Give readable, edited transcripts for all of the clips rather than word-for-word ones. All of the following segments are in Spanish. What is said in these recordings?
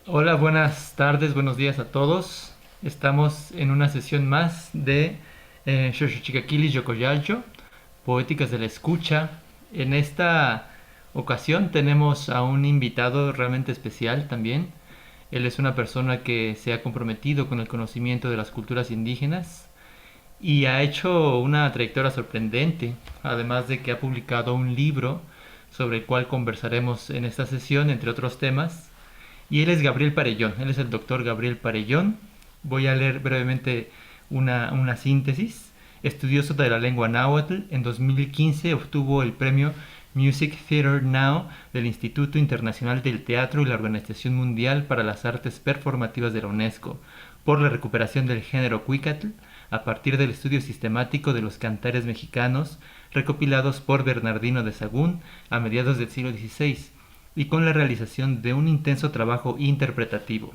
Hola, buenas tardes, buenos días a todos. Estamos en una sesión más de Xochiquili Yocoyalcho, Poéticas de la Escucha. En esta ocasión tenemos a un invitado realmente especial también. Él es una persona que se ha comprometido con el conocimiento de las culturas indígenas y ha hecho una trayectoria sorprendente, además de que ha publicado un libro sobre el cual conversaremos en esta sesión, entre otros temas. Y él es Gabriel Parellón, él es el doctor Gabriel Parellón. Voy a leer brevemente una síntesis. Estudioso de la lengua náhuatl, en 2015 obtuvo el premio Music Theatre Now del Instituto Internacional del Teatro y la Organización Mundial para las Artes Performativas de la UNESCO por la recuperación del género cuicatl a partir del estudio sistemático de los cantares mexicanos recopilados por Bernardino de Sagún a mediados del siglo XVI y con la realización de un intenso trabajo interpretativo.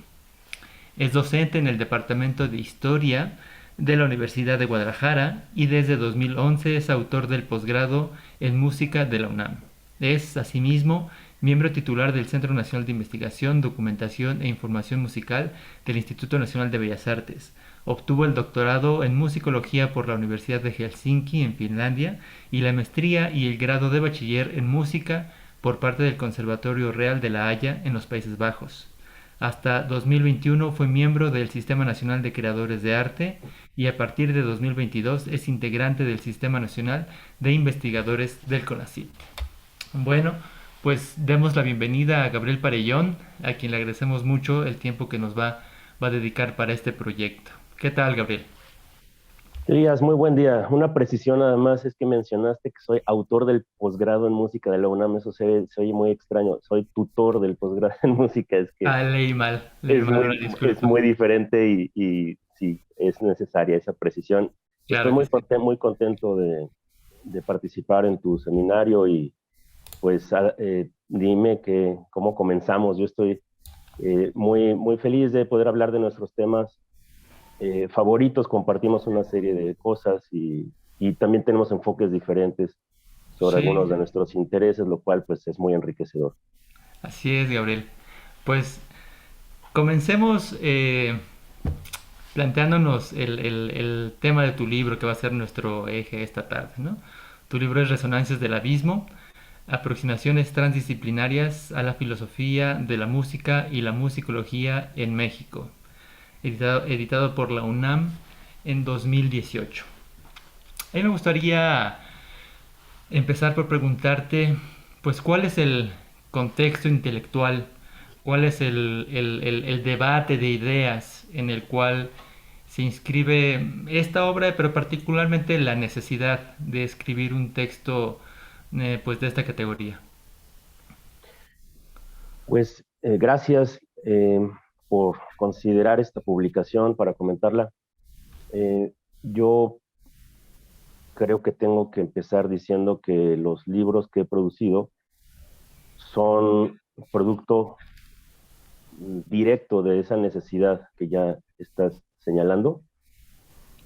Es docente en el Departamento de Historia de la Universidad de Guadalajara y desde 2011 es autor del posgrado en Música de la UNAM. Es, asimismo, miembro titular del Centro Nacional de Investigación, Documentación e Información Musical del Instituto Nacional de Bellas Artes. Obtuvo el doctorado en musicología por la Universidad de Helsinki en Finlandia y la maestría y el grado de bachiller en música por parte del Conservatorio Real de La Haya en los Países Bajos. Hasta 2021 fue miembro del Sistema Nacional de Creadores de Arte y a partir de 2022 es integrante del Sistema Nacional de Investigadores del CONACYT. Bueno, pues demos la bienvenida a Gabriel Parellón, a quien le agradecemos mucho el tiempo que nos va a dedicar para este proyecto. ¿Qué tal, Gabriel? Elías, muy buen día. Una precisión nada más es que mencionaste que soy autor del posgrado en música de la UNAM. Eso se oye muy extraño. Soy tutor del posgrado en música. Es que Ah, leí mal, una es disculpa. muy diferente y sí, es necesaria esa precisión. Estoy Claro que sí. muy contento de participar en tu seminario y pues dime cómo comenzamos. Yo estoy muy feliz de poder hablar de nuestros temas favoritos, compartimos una serie de cosas y también tenemos enfoques diferentes sobre algunos Sí, de nuestros intereses, lo cual pues es muy enriquecedor. así es, Gabriel. Pues comencemos planteándonos el tema de tu libro que va a ser nuestro eje esta tarde, ¿no? Tu libro es Resonancias del Abismo, aproximaciones transdisciplinarias a la filosofía de la música y la musicología en México, editado por la UNAM en 2018. A mí me gustaría empezar por preguntarte, pues, ¿cuál es el contexto intelectual? ¿Cuál es el debate de ideas en el cual se inscribe esta obra, pero particularmente la necesidad de escribir un texto pues de esta categoría? Pues gracias por considerar esta publicación para comentarla. Yo creo que tengo que empezar diciendo que los libros que he producido son producto directo de esa necesidad que ya estás señalando,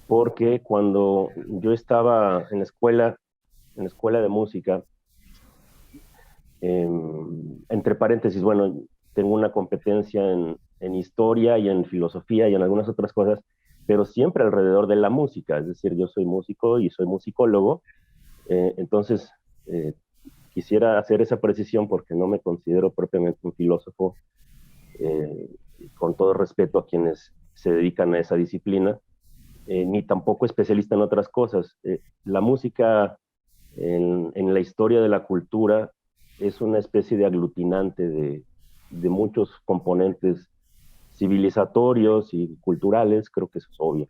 porque cuando yo estaba en la escuela de música, entre paréntesis, bueno, tengo una competencia en historia y en filosofía y en algunas otras cosas, pero siempre alrededor de la música, es decir, yo soy músico y soy musicólogo, entonces eh, quisiera hacer esa precisión porque no me considero propiamente un filósofo, eh, con todo respeto a quienes se dedican a esa disciplina, ni tampoco especialista en otras cosas. La música en la historia de la cultura es una especie de aglutinante de muchos componentes civilizatorios y culturales, creo que eso es obvio.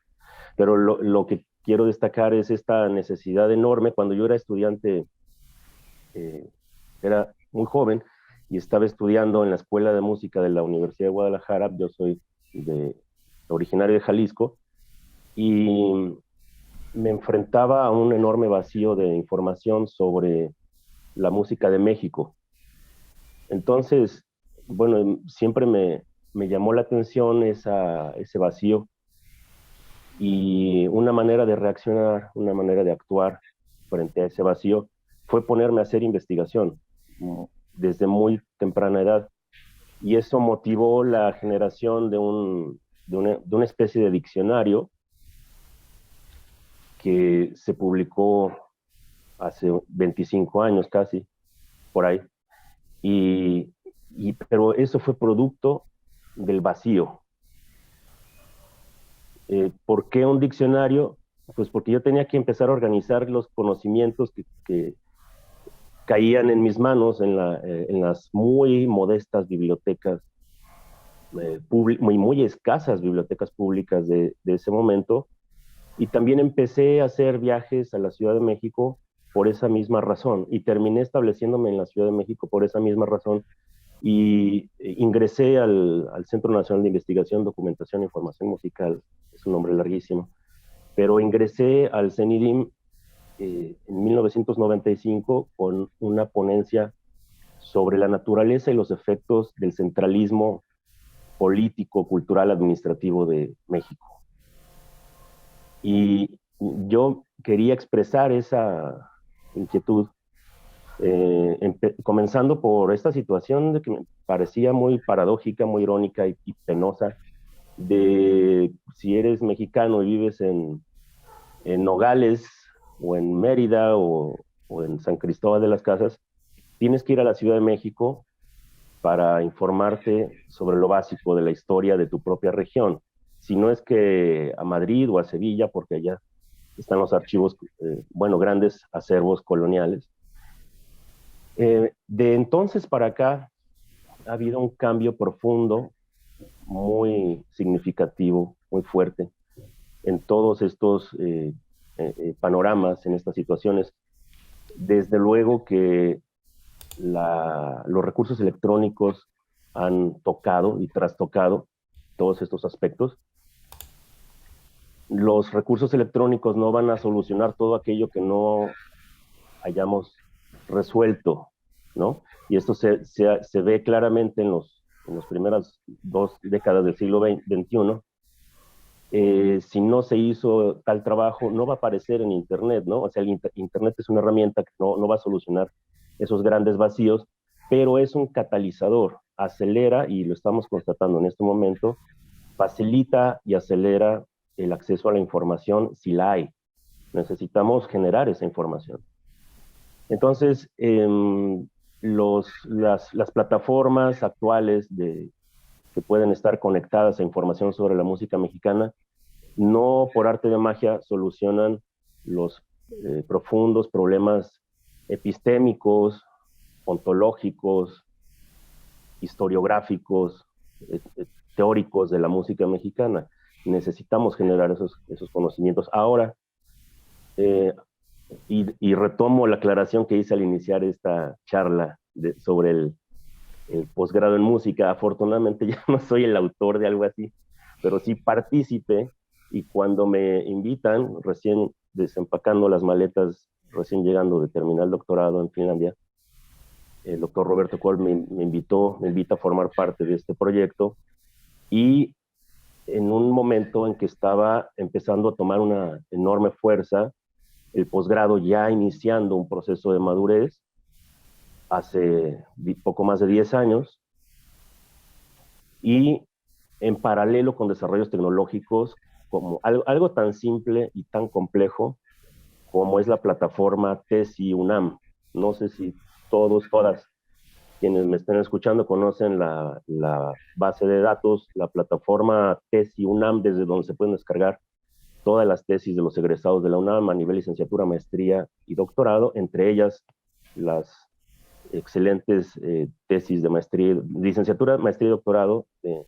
Pero lo que quiero destacar es esta necesidad enorme. Cuando yo era estudiante, eh, era muy joven y estaba estudiando en la Escuela de Música de la Universidad de Guadalajara. Yo soy originario de Jalisco y me enfrentaba a un enorme vacío de información sobre la música de México. Entonces, bueno, siempre me llamó la atención ese vacío y una manera de reaccionar, una manera de actuar frente a ese vacío fue ponerme a hacer investigación desde muy temprana edad. y eso motivó la generación de una especie de diccionario que se publicó hace 25 años casi, por ahí. Y, pero eso fue producto del vacío. ¿Por qué un diccionario? Pues porque yo tenía que empezar a organizar los conocimientos que caían en mis manos en las muy modestas bibliotecas, muy escasas bibliotecas públicas de ese momento. Y también empecé a hacer viajes a la Ciudad de México por esa misma razón y terminé estableciéndome en la Ciudad de México por esa misma razón y ingresé al Centro Nacional de Investigación, Documentación e Información Musical, es un nombre larguísimo, pero ingresé al CENIDIM en 1995 con una ponencia sobre la naturaleza y los efectos del centralismo político, cultural, administrativo de México. Y yo quería expresar esa inquietud, comenzando por esta situación de que me parecía muy paradójica, muy irónica y penosa, de si eres mexicano y vives en Nogales o en Mérida o en San Cristóbal de las Casas, tienes que ir a la Ciudad de México para informarte sobre lo básico de la historia de tu propia región. Si no es que a Madrid o a Sevilla, porque allá están los archivos, bueno, grandes acervos coloniales. De entonces para acá ha habido un cambio profundo, muy significativo, muy fuerte en todos estos panoramas, en estas situaciones. Desde luego que los recursos electrónicos han tocado y trastocado todos estos aspectos. Los recursos electrónicos no van a solucionar todo aquello que no hayamos resuelto, ¿no? Y esto se ve claramente en las primeras 2 décadas del siglo XXI. Si no se hizo tal trabajo, no va a aparecer en Internet, ¿no? O sea, Internet es una herramienta que no va a solucionar esos grandes vacíos, pero es un catalizador, acelera, y lo estamos constatando en este momento, facilita y acelera el acceso a la información si la hay. Necesitamos generar esa información. Entonces, las plataformas actuales que pueden estar conectadas a información sobre la música mexicana no por arte de magia solucionan los profundos problemas epistémicos, ontológicos, historiográficos, teóricos de la música mexicana. Necesitamos generar esos conocimientos. Ahora, y retomo la aclaración que hice al iniciar esta charla sobre el posgrado en música. Afortunadamente ya no soy el autor de algo así, pero sí partícipe, y cuando me invitan, recién desempacando las maletas, recién llegando de terminar el doctorado en Finlandia, el doctor Roberto Kohl me invita a formar parte de este proyecto, y en un momento en que estaba empezando a tomar una enorme fuerza, el posgrado ya iniciando un proceso de madurez, hace poco más de 10 años, y en paralelo con desarrollos tecnológicos como algo tan simple y tan complejo como es la plataforma TESI UNAM. No sé si todas quienes me estén escuchando conocen la base de datos, la plataforma TESI UNAM, desde donde se pueden descargar todas las tesis de los egresados de la UNAM a nivel licenciatura, maestría y doctorado, entre ellas las excelentes tesis de maestría, licenciatura, maestría y doctorado de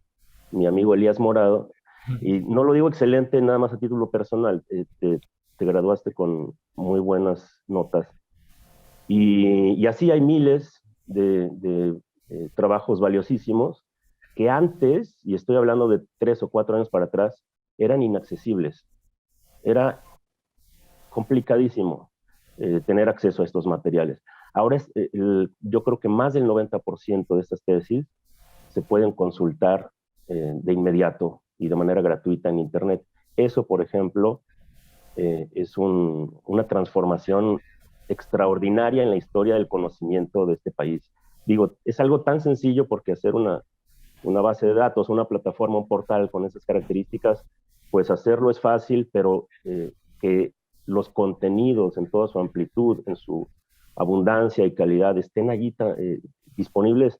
mi amigo Elías Morado. Y no lo digo excelente nada más a título personal, te graduaste con muy buenas notas. Y así hay miles de trabajos valiosísimos que antes, y estoy hablando de 3 o 4 años para atrás, eran inaccesibles. Era complicadísimo tener acceso a estos materiales. Ahora yo creo que más del 90% de estas tesis se pueden consultar de inmediato y de manera gratuita en Internet. Eso, por ejemplo, es una transformación extraordinaria en la historia del conocimiento de este país. Digo, es algo tan sencillo porque hacer una base de datos, una plataforma, un portal con esas características, pues hacerlo es fácil, pero que los contenidos en toda su amplitud, en su abundancia y calidad estén allí disponibles,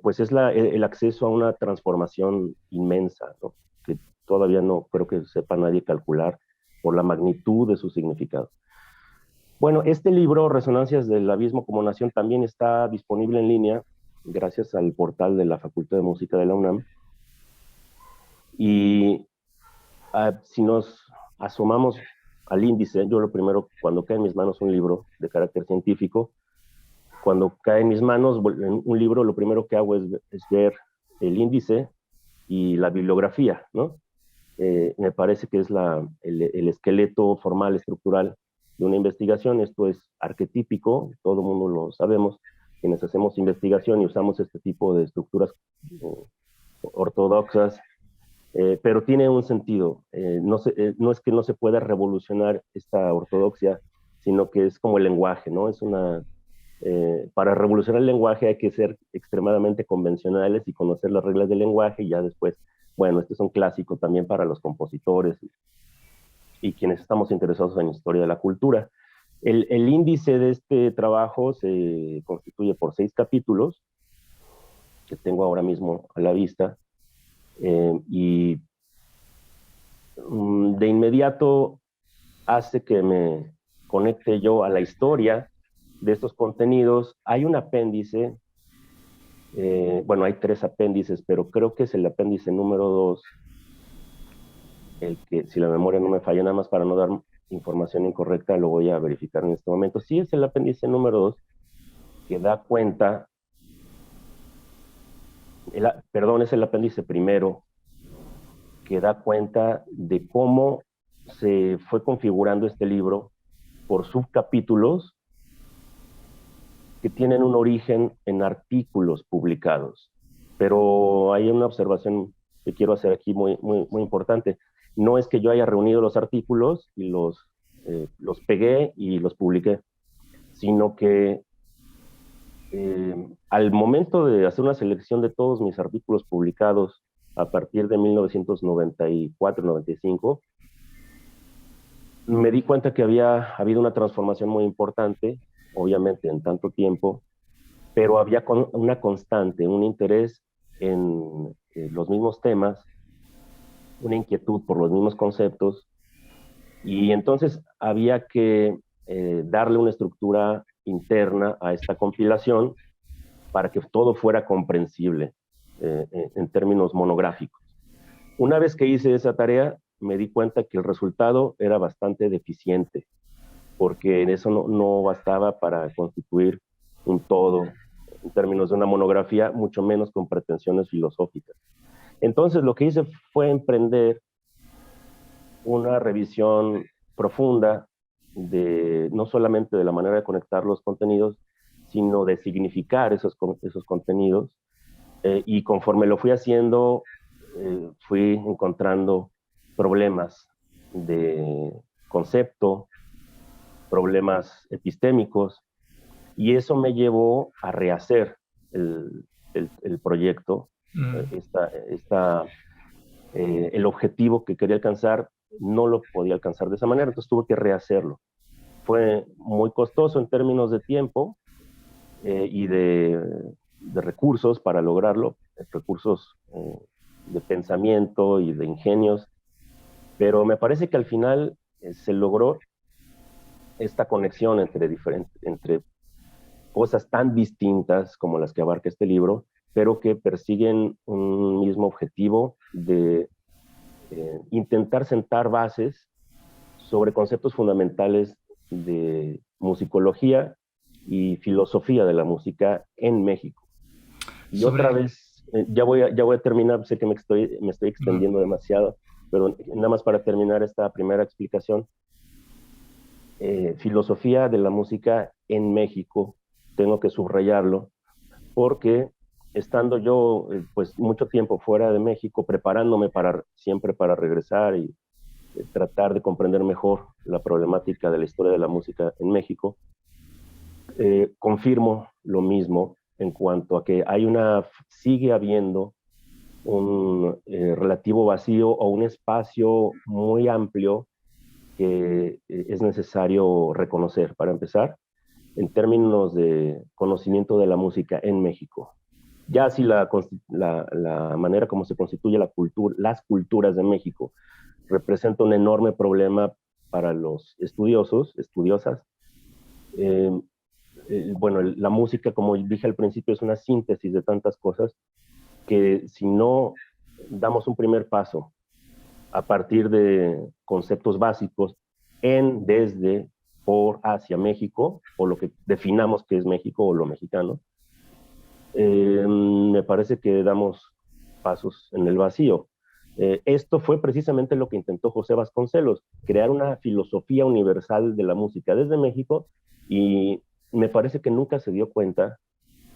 pues es el acceso a una transformación inmensa, ¿no? Que todavía no creo que sepa nadie calcular por la magnitud de su significado. Bueno, este libro, Resonancias del Abismo como Nación, también está disponible en línea gracias al portal de la Facultad de Música de la UNAM. Y si nos asomamos al índice, yo lo primero, cuando cae en mis manos un libro de carácter científico, cuando cae en mis manos un libro, lo primero que hago es ver el índice y la bibliografía, ¿no? Me parece que es el esqueleto formal, estructural de una investigación. Esto es arquetípico, todo el mundo lo sabemos, quienes hacemos investigación y usamos este tipo de estructuras ortodoxas, pero tiene un sentido. No es que no se pueda revolucionar esta ortodoxia, sino que es como el lenguaje, ¿no? Para revolucionar el lenguaje hay que ser extremadamente convencionales y conocer las reglas del lenguaje, y ya después, bueno, este es un clásico también para los compositores y quienes estamos interesados en historia de la cultura. El índice de este trabajo se constituye por 6 capítulos que tengo ahora mismo a la vista, y de inmediato hace que me conecte yo a la historia de estos contenidos. Hay un apéndice, bueno, hay 3 apéndices, pero creo que es el apéndice número 2, el que, si la memoria no me falla, nada más para no dar información incorrecta, lo voy a verificar en este momento. Sí, es el apéndice número 2, que da cuenta, perdón, es el apéndice primero, que da cuenta de cómo se fue configurando este libro por subcapítulos que tienen un origen en artículos publicados. Pero hay una observación que quiero hacer aquí muy importante. No es que yo haya reunido los artículos y los pegué y los publiqué, sino que al momento de hacer una selección de todos mis artículos publicados a partir de 1994-95, me di cuenta que había habido una transformación muy importante, obviamente en tanto tiempo, pero había una constante, un interés en los mismos temas, una inquietud por los mismos conceptos, y entonces había que darle una estructura interna a esta compilación para que todo fuera comprensible en términos monográficos. Una vez que hice esa tarea, me di cuenta que el resultado era bastante deficiente, porque eso no bastaba para constituir un todo en términos de una monografía, mucho menos con pretensiones filosóficas. Entonces lo que hice fue emprender una revisión profunda no solamente de la manera de conectar los contenidos, sino de significar esos contenidos, y conforme lo fui haciendo, fui encontrando problemas de concepto, problemas epistémicos, y eso me llevó a rehacer el proyecto. El objetivo que quería alcanzar no lo podía alcanzar de esa manera, entonces tuve que rehacerlo. Fue muy costoso en términos de tiempo y de recursos para lograrlo, recursos de pensamiento y de ingenios, pero me parece que al final se logró esta conexión entre cosas tan distintas como las que abarca este libro, pero que persiguen un mismo objetivo de intentar sentar bases sobre conceptos fundamentales de musicología y filosofía de la música en México. Y otra vez, ya voy a terminar, sé que me estoy extendiendo demasiado, pero nada más para terminar esta primera explicación. Filosofía de la música en México, tengo que subrayarlo, porque estando yo pues mucho tiempo fuera de México, preparándome siempre para regresar y tratar de comprender mejor la problemática de la historia de la música en México, confirmo lo mismo, en cuanto a que sigue habiendo un relativo vacío o un espacio muy amplio que es necesario reconocer, para empezar, en términos de conocimiento de la música en México. Ya si la manera como se constituye las culturas de México representa un enorme problema para los estudiosas, eh, bueno, la música, como dije al principio, es una síntesis de tantas cosas que si no damos un primer paso a partir de conceptos básicos desde, por, hacia México, o lo que definamos que es México o lo mexicano, me parece que damos pasos en el vacío. Esto fue precisamente lo que intentó José Vasconcelos, crear una filosofía universal de la música desde México, y me parece que nunca se dio cuenta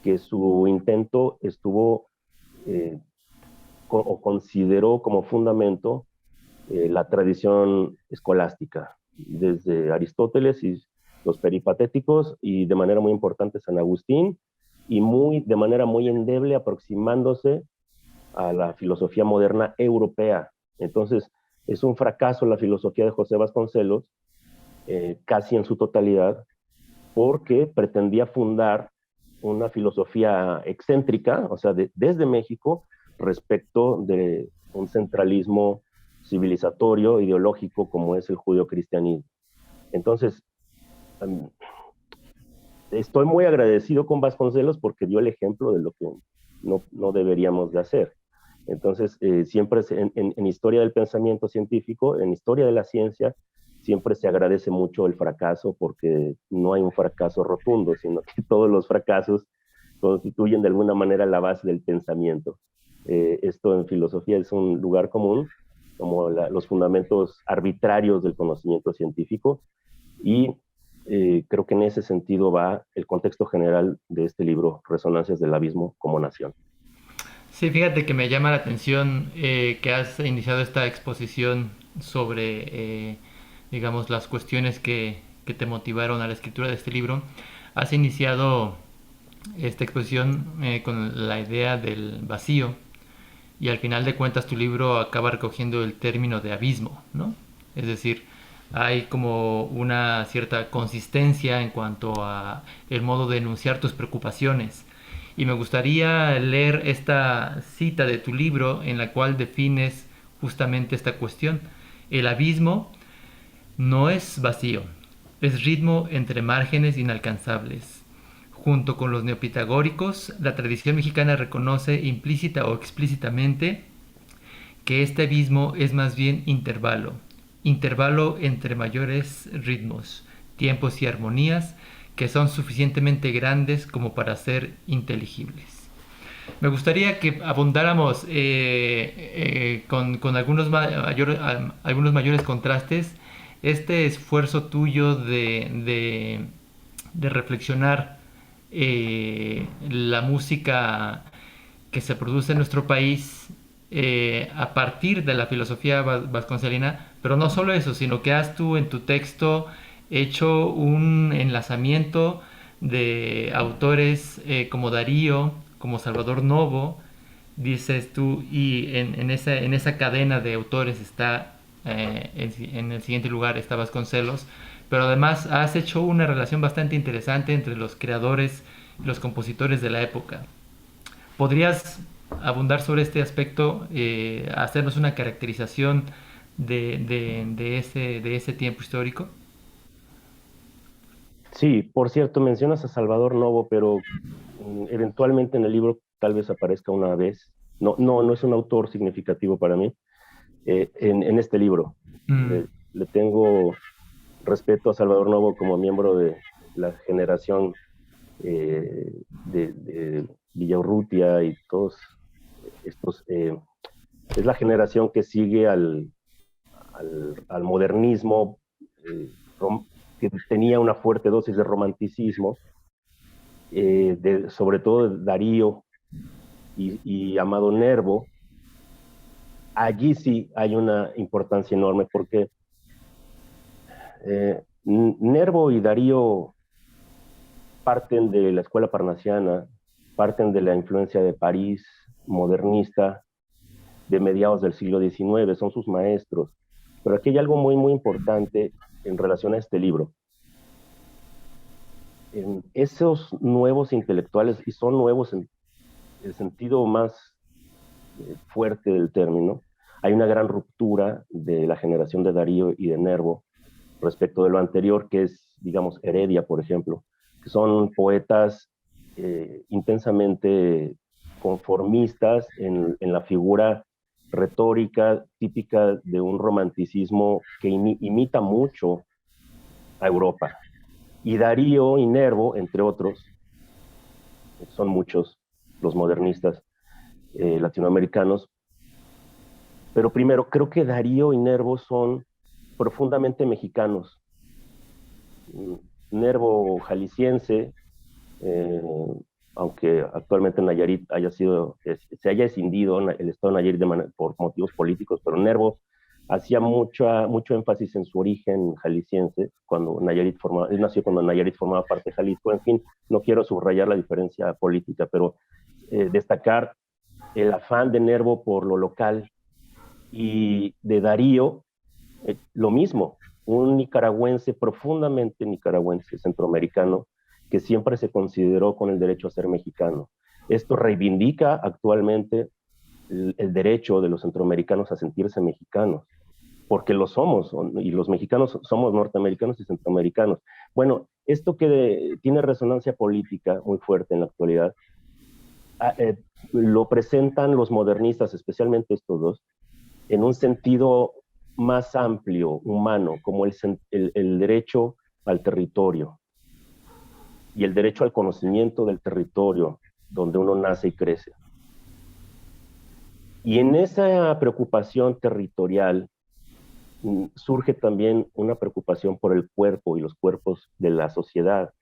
que su intento estuvo o consideró como fundamento la tradición escolástica, desde Aristóteles y los peripatéticos, y de manera muy importante San Agustín, y de manera muy endeble aproximándose a la filosofía moderna europea. Entonces, es un fracaso la filosofía de José Vasconcelos, casi en su totalidad, porque pretendía fundar una filosofía excéntrica, o sea, desde México, respecto de un centralismo civilizatorio, ideológico, como es el judeocristianismo. Entonces, estoy muy agradecido con Vasconcelos porque dio el ejemplo de lo que no deberíamos de hacer. Entonces, siempre en historia del pensamiento científico, en historia de la ciencia, siempre se agradece mucho el fracaso, porque no hay un fracaso rotundo, sino que todos los fracasos constituyen de alguna manera la base del pensamiento. Esto en filosofía es un lugar común, como los fundamentos arbitrarios del conocimiento científico, y creo que en ese sentido va el contexto general de este libro, Resonancias del Abismo como Nación. Sí, fíjate que me llama la atención que has iniciado esta exposición sobre, digamos, las cuestiones que te motivaron a la escritura de este libro. Has iniciado esta exposición con la idea del vacío, y al final de cuentas tu libro acaba recogiendo el término de abismo, ¿no? Es decir, hay como una cierta consistencia en cuanto a el modo de enunciar tus preocupaciones. Y me gustaría leer esta cita de tu libro en la cual defines justamente esta cuestión. El abismo no es vacío, es ritmo entre márgenes inalcanzables. Junto con los neopitagóricos, la tradición mexicana reconoce implícita o explícitamente que este abismo es más bien intervalo, intervalo entre mayores ritmos, tiempos y armonías que son suficientemente grandes como para ser inteligibles. Me gustaría que abundáramos con algunos mayores contrastes este esfuerzo tuyo de reflexionar la música que se produce en nuestro país a partir de la filosofía vasconcelina, pero no solo eso, sino que has tú en tu texto hecho un enlazamiento de autores como Darío, como Salvador Novo, dices tú, y en esa cadena de autores está, en el siguiente lugar está Vasconcelos, pero además has hecho una relación bastante interesante entre los creadores y los compositores de la época. ¿Podrías abundar sobre este aspecto, hacernos una caracterización de ese tiempo histórico? Sí, por cierto, mencionas a Salvador Novo, pero eventualmente en el libro tal vez aparezca una vez. No es un autor significativo para mí en este libro. Mm. Le tengo respeto a Salvador Novo como miembro de la generación de Villaurrutia y todos estos. Es la generación que sigue al modernismo, eh, que tenía una fuerte dosis de romanticismo, sobre todo de Darío y Amado Nervo. Allí sí hay una importancia enorme, porque Nervo y Darío parten de la escuela parnasiana, parten de la influencia de París, modernista, de mediados del siglo XIX, son sus maestros. Pero aquí hay algo muy, muy importante en relación a este libro. En esos nuevos intelectuales, y son nuevos en el sentido más fuerte del término, hay una gran ruptura de la generación de Darío y de Nervo respecto de lo anterior, que es, digamos, Heredia, por ejemplo, que son poetas intensamente conformistas en la figura retórica típica de un romanticismo que imita mucho a Europa. Y Darío y Nervo, entre otros, son muchos los modernistas latinoamericanos, pero primero, creo que Darío y Nervo son profundamente mexicanos. Nervo jalisciense, eh, aunque actualmente Nayarit se haya escindido el estado de Nayarit por motivos políticos, pero Nervo hacía mucho énfasis en su origen jalisciense, él nació cuando Nayarit formaba parte de Jalisco. En fin, no quiero subrayar la diferencia política, pero destacar el afán de Nervo por lo local, y de Darío, lo mismo, un nicaragüense, profundamente nicaragüense, centroamericano, que siempre se consideró con el derecho a ser mexicano. Esto reivindica actualmente el derecho de los centroamericanos a sentirse mexicanos, porque lo somos, y los mexicanos somos norteamericanos y centroamericanos. Bueno, esto que tiene resonancia política muy fuerte en la actualidad, lo presentan los modernistas, especialmente estos dos, en un sentido más amplio, humano, como el derecho al territorio y el derecho al conocimiento del territorio donde uno nace y crece. Y en esa preocupación territorial surge también una preocupación por el cuerpo y los cuerpos de la sociedad.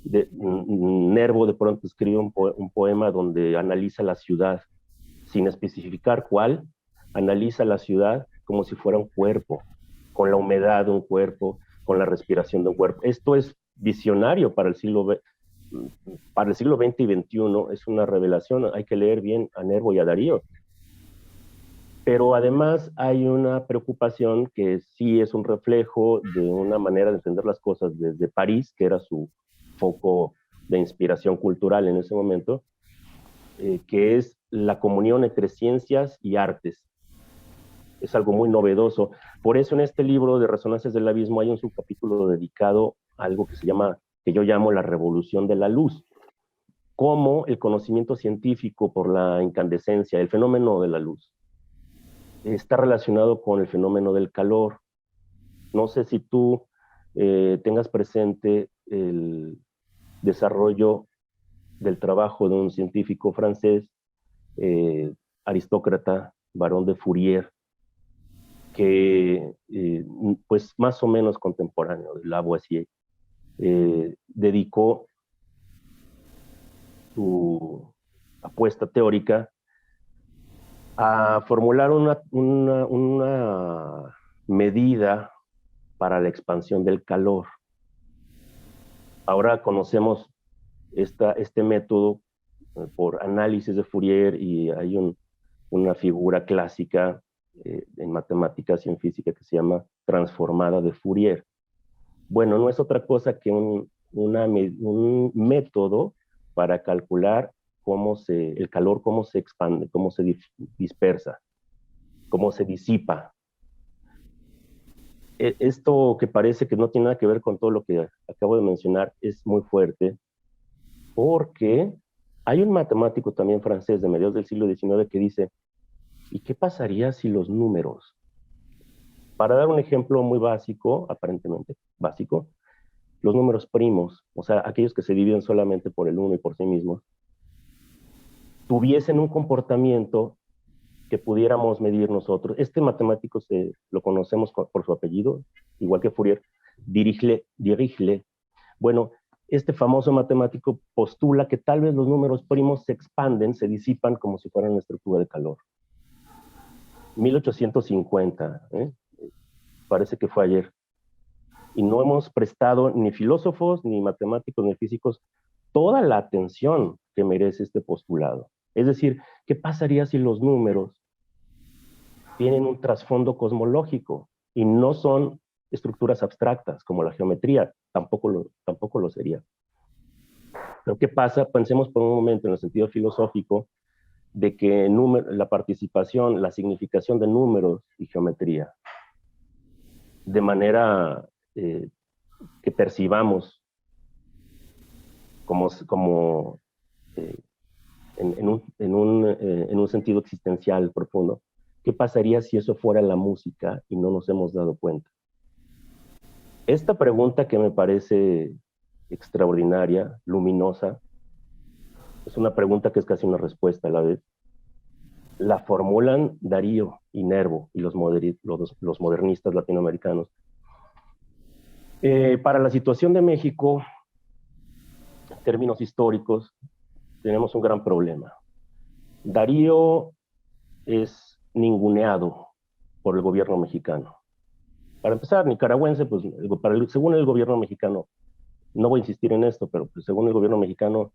Nervo de pronto escribe un poema donde analiza la ciudad, sin especificar cuál, analiza la ciudad como si fuera un cuerpo, con la humedad de un cuerpo, con la respiración de un cuerpo. Esto es visionario para el siglo XX y XXI, es una revelación. Hay que leer bien a Nervo y a Darío. Pero además hay una preocupación que sí es un reflejo de una manera de entender las cosas desde París, que era su foco de inspiración cultural en ese momento, que es la comunión entre ciencias y artes. Es algo muy novedoso. Por eso en este libro de Resonancias del Abismo hay un subcapítulo dedicado a algo que yo llamo la revolución de la luz, cómo el conocimiento científico por la incandescencia, el fenómeno de la luz, está relacionado con el fenómeno del calor. No sé si tú tengas presente el desarrollo del trabajo de un científico francés, aristócrata, barón de Fourier, que pues más o menos contemporáneo de Lavoisier, dedicó su apuesta teórica a formular una medida para la expansión del calor. Ahora conocemos este método por análisis de Fourier, y hay una figura clásica en matemáticas y en física que se llama transformada de Fourier. Bueno, no es otra cosa que un método para calcular el calor, cómo se expande, cómo se dispersa, cómo se disipa. Esto que parece que no tiene nada que ver con todo lo que acabo de mencionar es muy fuerte, porque hay un matemático también francés de mediados del siglo XIX que dice, ¿y qué pasaría si los números? Para dar un ejemplo muy básico, aparentemente básico, los números primos, o sea, aquellos que se dividen solamente por el 1 y por sí mismos, tuviesen un comportamiento que pudiéramos medir nosotros. Este matemático lo conocemos por su apellido, igual que Fourier, Dirichlet. Bueno, este famoso matemático postula que tal vez los números primos se expanden, se disipan como si fueran una estructura de calor. 1850, parece que fue ayer. Y no hemos prestado, ni filósofos, ni matemáticos, ni físicos, toda la atención que merece este postulado. Es decir, ¿qué pasaría si los números tienen un trasfondo cosmológico y no son estructuras abstractas como la geometría? Tampoco lo sería. Pero ¿qué pasa? Pensemos por un momento en el sentido filosófico de que la participación, la significación de números y geometría, de manera que percibamos como en un sentido existencial profundo, ¿qué pasaría si eso fuera la música y no nos hemos dado cuenta? Esta pregunta, que me parece extraordinaria, luminosa, es una pregunta que es casi una respuesta a la vez. La formulan Darío y Nervo y los modernistas latinoamericanos. Para la situación de México, en términos históricos, tenemos un gran problema. Darío es ninguneado por el gobierno mexicano. Para empezar, nicaragüense, pues según el gobierno mexicano, no voy a insistir en esto, pero pues, según el gobierno mexicano,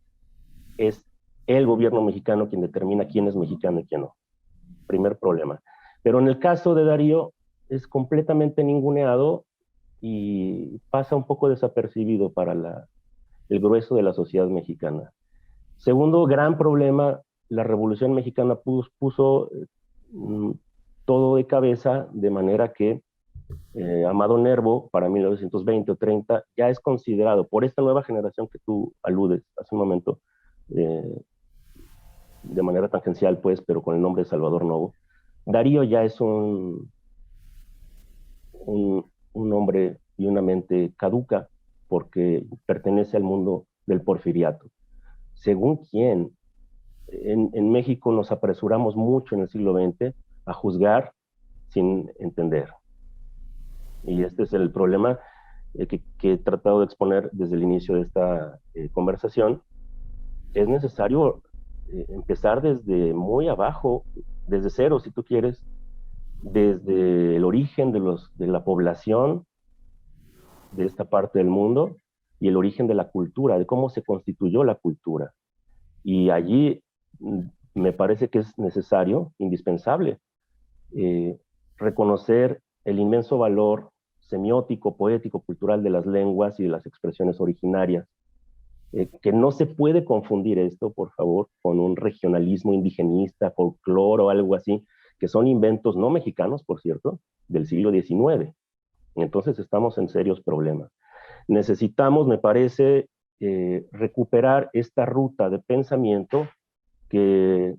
es el gobierno mexicano quien determina quién es mexicano y quién no. Primer problema. Pero en el caso de Darío, es completamente ninguneado y pasa un poco desapercibido para el grueso de la sociedad mexicana. Segundo gran problema, la Revolución Mexicana puso todo de cabeza, de manera que Amado Nervo, para 1920 o 30, ya es considerado por esta nueva generación que tú aludes hace un momento, de manera tangencial, pues, pero con el nombre de Salvador Novo. Darío ya es un hombre y una mente caduca porque pertenece al mundo del porfiriato. Según quién, en México nos apresuramos mucho en el siglo XX a juzgar sin entender. Y este es el problema que he tratado de exponer desde el inicio de esta conversación. Es necesario empezar desde muy abajo, desde cero, si tú quieres, desde el origen de la población de esta parte del mundo y el origen de la cultura, de cómo se constituyó la cultura. Y allí me parece que es necesario, indispensable, reconocer el inmenso valor semiótico, poético, cultural de las lenguas y de las expresiones originarias. Que no se puede confundir esto, por favor, con un regionalismo indigenista, folclore o algo así, que son inventos no mexicanos, por cierto, del siglo XIX. Entonces estamos en serios problemas. Necesitamos, me parece, recuperar esta ruta de pensamiento que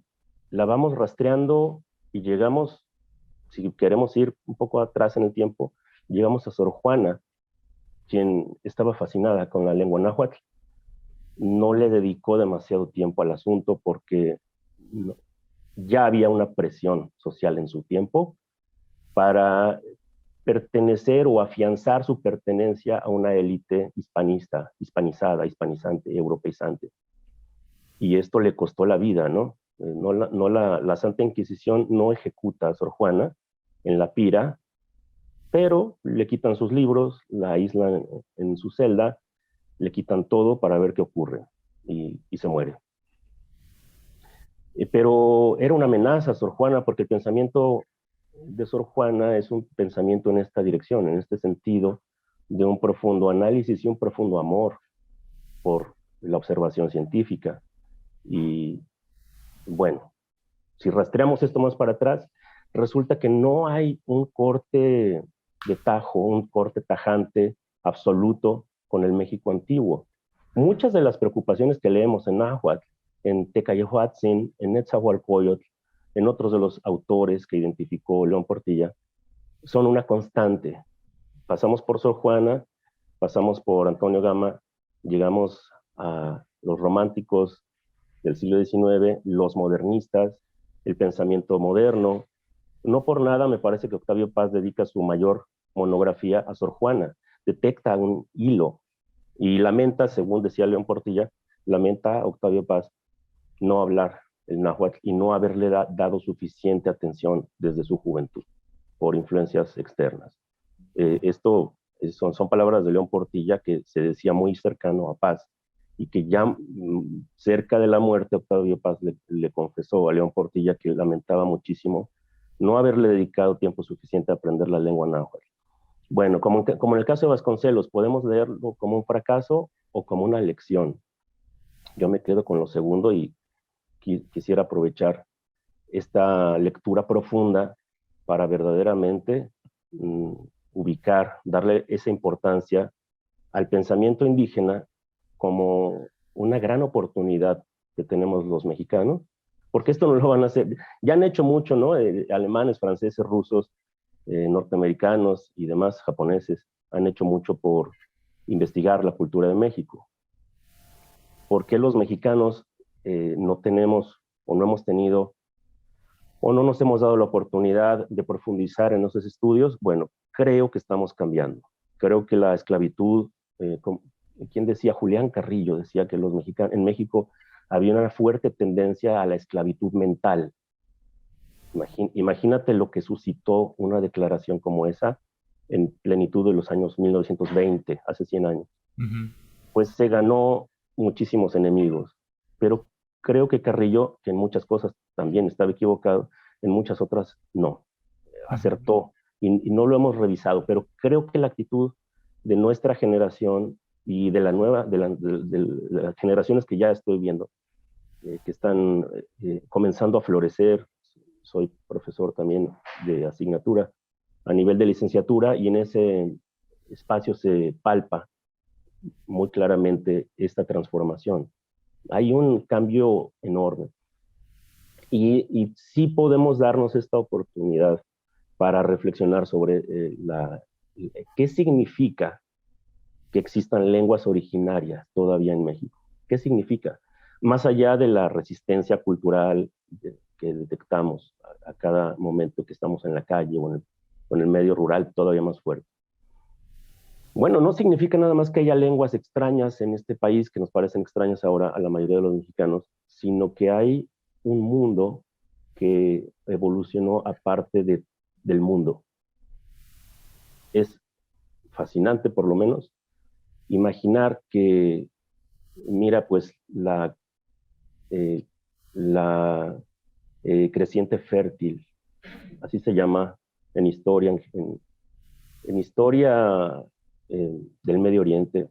la vamos rastreando y llegamos, si queremos ir un poco atrás en el tiempo, llegamos a Sor Juana, quien estaba fascinada con la lengua náhuatl. No le dedicó demasiado tiempo al asunto porque ya había una presión social en su tiempo para pertenecer o afianzar su pertenencia a una élite hispanista, hispanizada, hispanizante, europeizante. Y esto le costó la vida, ¿no? La Santa Inquisición no ejecuta a Sor Juana en la pira, pero le quitan sus libros, la aíslan en su celda, le quitan todo para ver qué ocurre y se muere. Pero era una amenaza Sor Juana porque el pensamiento de Sor Juana es un pensamiento en esta dirección, en este sentido de un profundo análisis y un profundo amor por la observación científica. Y bueno, si rastreamos esto más para atrás, resulta que no hay un corte de tajo, un corte tajante absoluto con el México antiguo. Muchas de las preocupaciones que leemos en Náhuatl, en Tecayehuatzin, en Netzahualcoyotl, en otros de los autores que identificó León Portilla, son una constante. Pasamos por Sor Juana, pasamos por Antonio Gama, llegamos a los románticos del siglo XIX, los modernistas, el pensamiento moderno. No por nada me parece que Octavio Paz dedica su mayor monografía a Sor Juana. Detecta un hilo y lamenta, según decía León Portilla, lamenta a Octavio Paz no hablar el náhuatl y no haberle dado suficiente atención desde su juventud por influencias externas. Esto son palabras de León Portilla que se decía muy cercano a Paz y que ya cerca de la muerte Octavio Paz le confesó a León Portilla que lamentaba muchísimo no haberle dedicado tiempo suficiente a aprender la lengua náhuatl. Bueno, como en el caso de Vasconcelos, podemos leerlo como un fracaso o como una lección. Yo me quedo con lo segundo y quisiera aprovechar esta lectura profunda para verdaderamente ubicar, darle esa importancia al pensamiento indígena como una gran oportunidad que tenemos los mexicanos, porque esto no lo van a hacer. Ya han hecho mucho, ¿no? Alemanes, franceses, rusos, norteamericanos y demás japoneses han hecho mucho por investigar la cultura de México. ¿Por qué los mexicanos no tenemos o no hemos tenido o no nos hemos dado la oportunidad de profundizar en esos estudios? Bueno, creo que estamos cambiando. Creo que la esclavitud, ¿quién decía? Julián Carrillo decía que los mexicanos, en México había una fuerte tendencia a la esclavitud mental. Imagínate lo que suscitó una declaración como esa en plenitud de los años 1920, hace 100 años. Pues se ganó muchísimos enemigos, pero creo que Carrillo, que en muchas cosas también estaba equivocado, en muchas otras no, acertó y no lo hemos revisado, pero creo que la actitud de nuestra generación y de la nueva, de las generaciones que ya estoy viendo, que están comenzando a florecer. Soy profesor también de asignatura a nivel de licenciatura y en ese espacio se palpa muy claramente esta transformación. Hay un cambio enorme y sí podemos darnos esta oportunidad para reflexionar sobre qué significa que existan lenguas originarias todavía en México. ¿Qué significa? Más allá de la resistencia cultural que detectamos a cada momento que estamos en la calle o en el medio rural, todavía más fuerte. Bueno, no significa nada más que haya lenguas extrañas en este país que nos parecen extrañas ahora a la mayoría de los mexicanos, sino que hay un mundo que evolucionó aparte del mundo. Es fascinante, por lo menos, imaginar que, mira, pues la creciente fértil, así se llama en historia, en historia del Medio Oriente,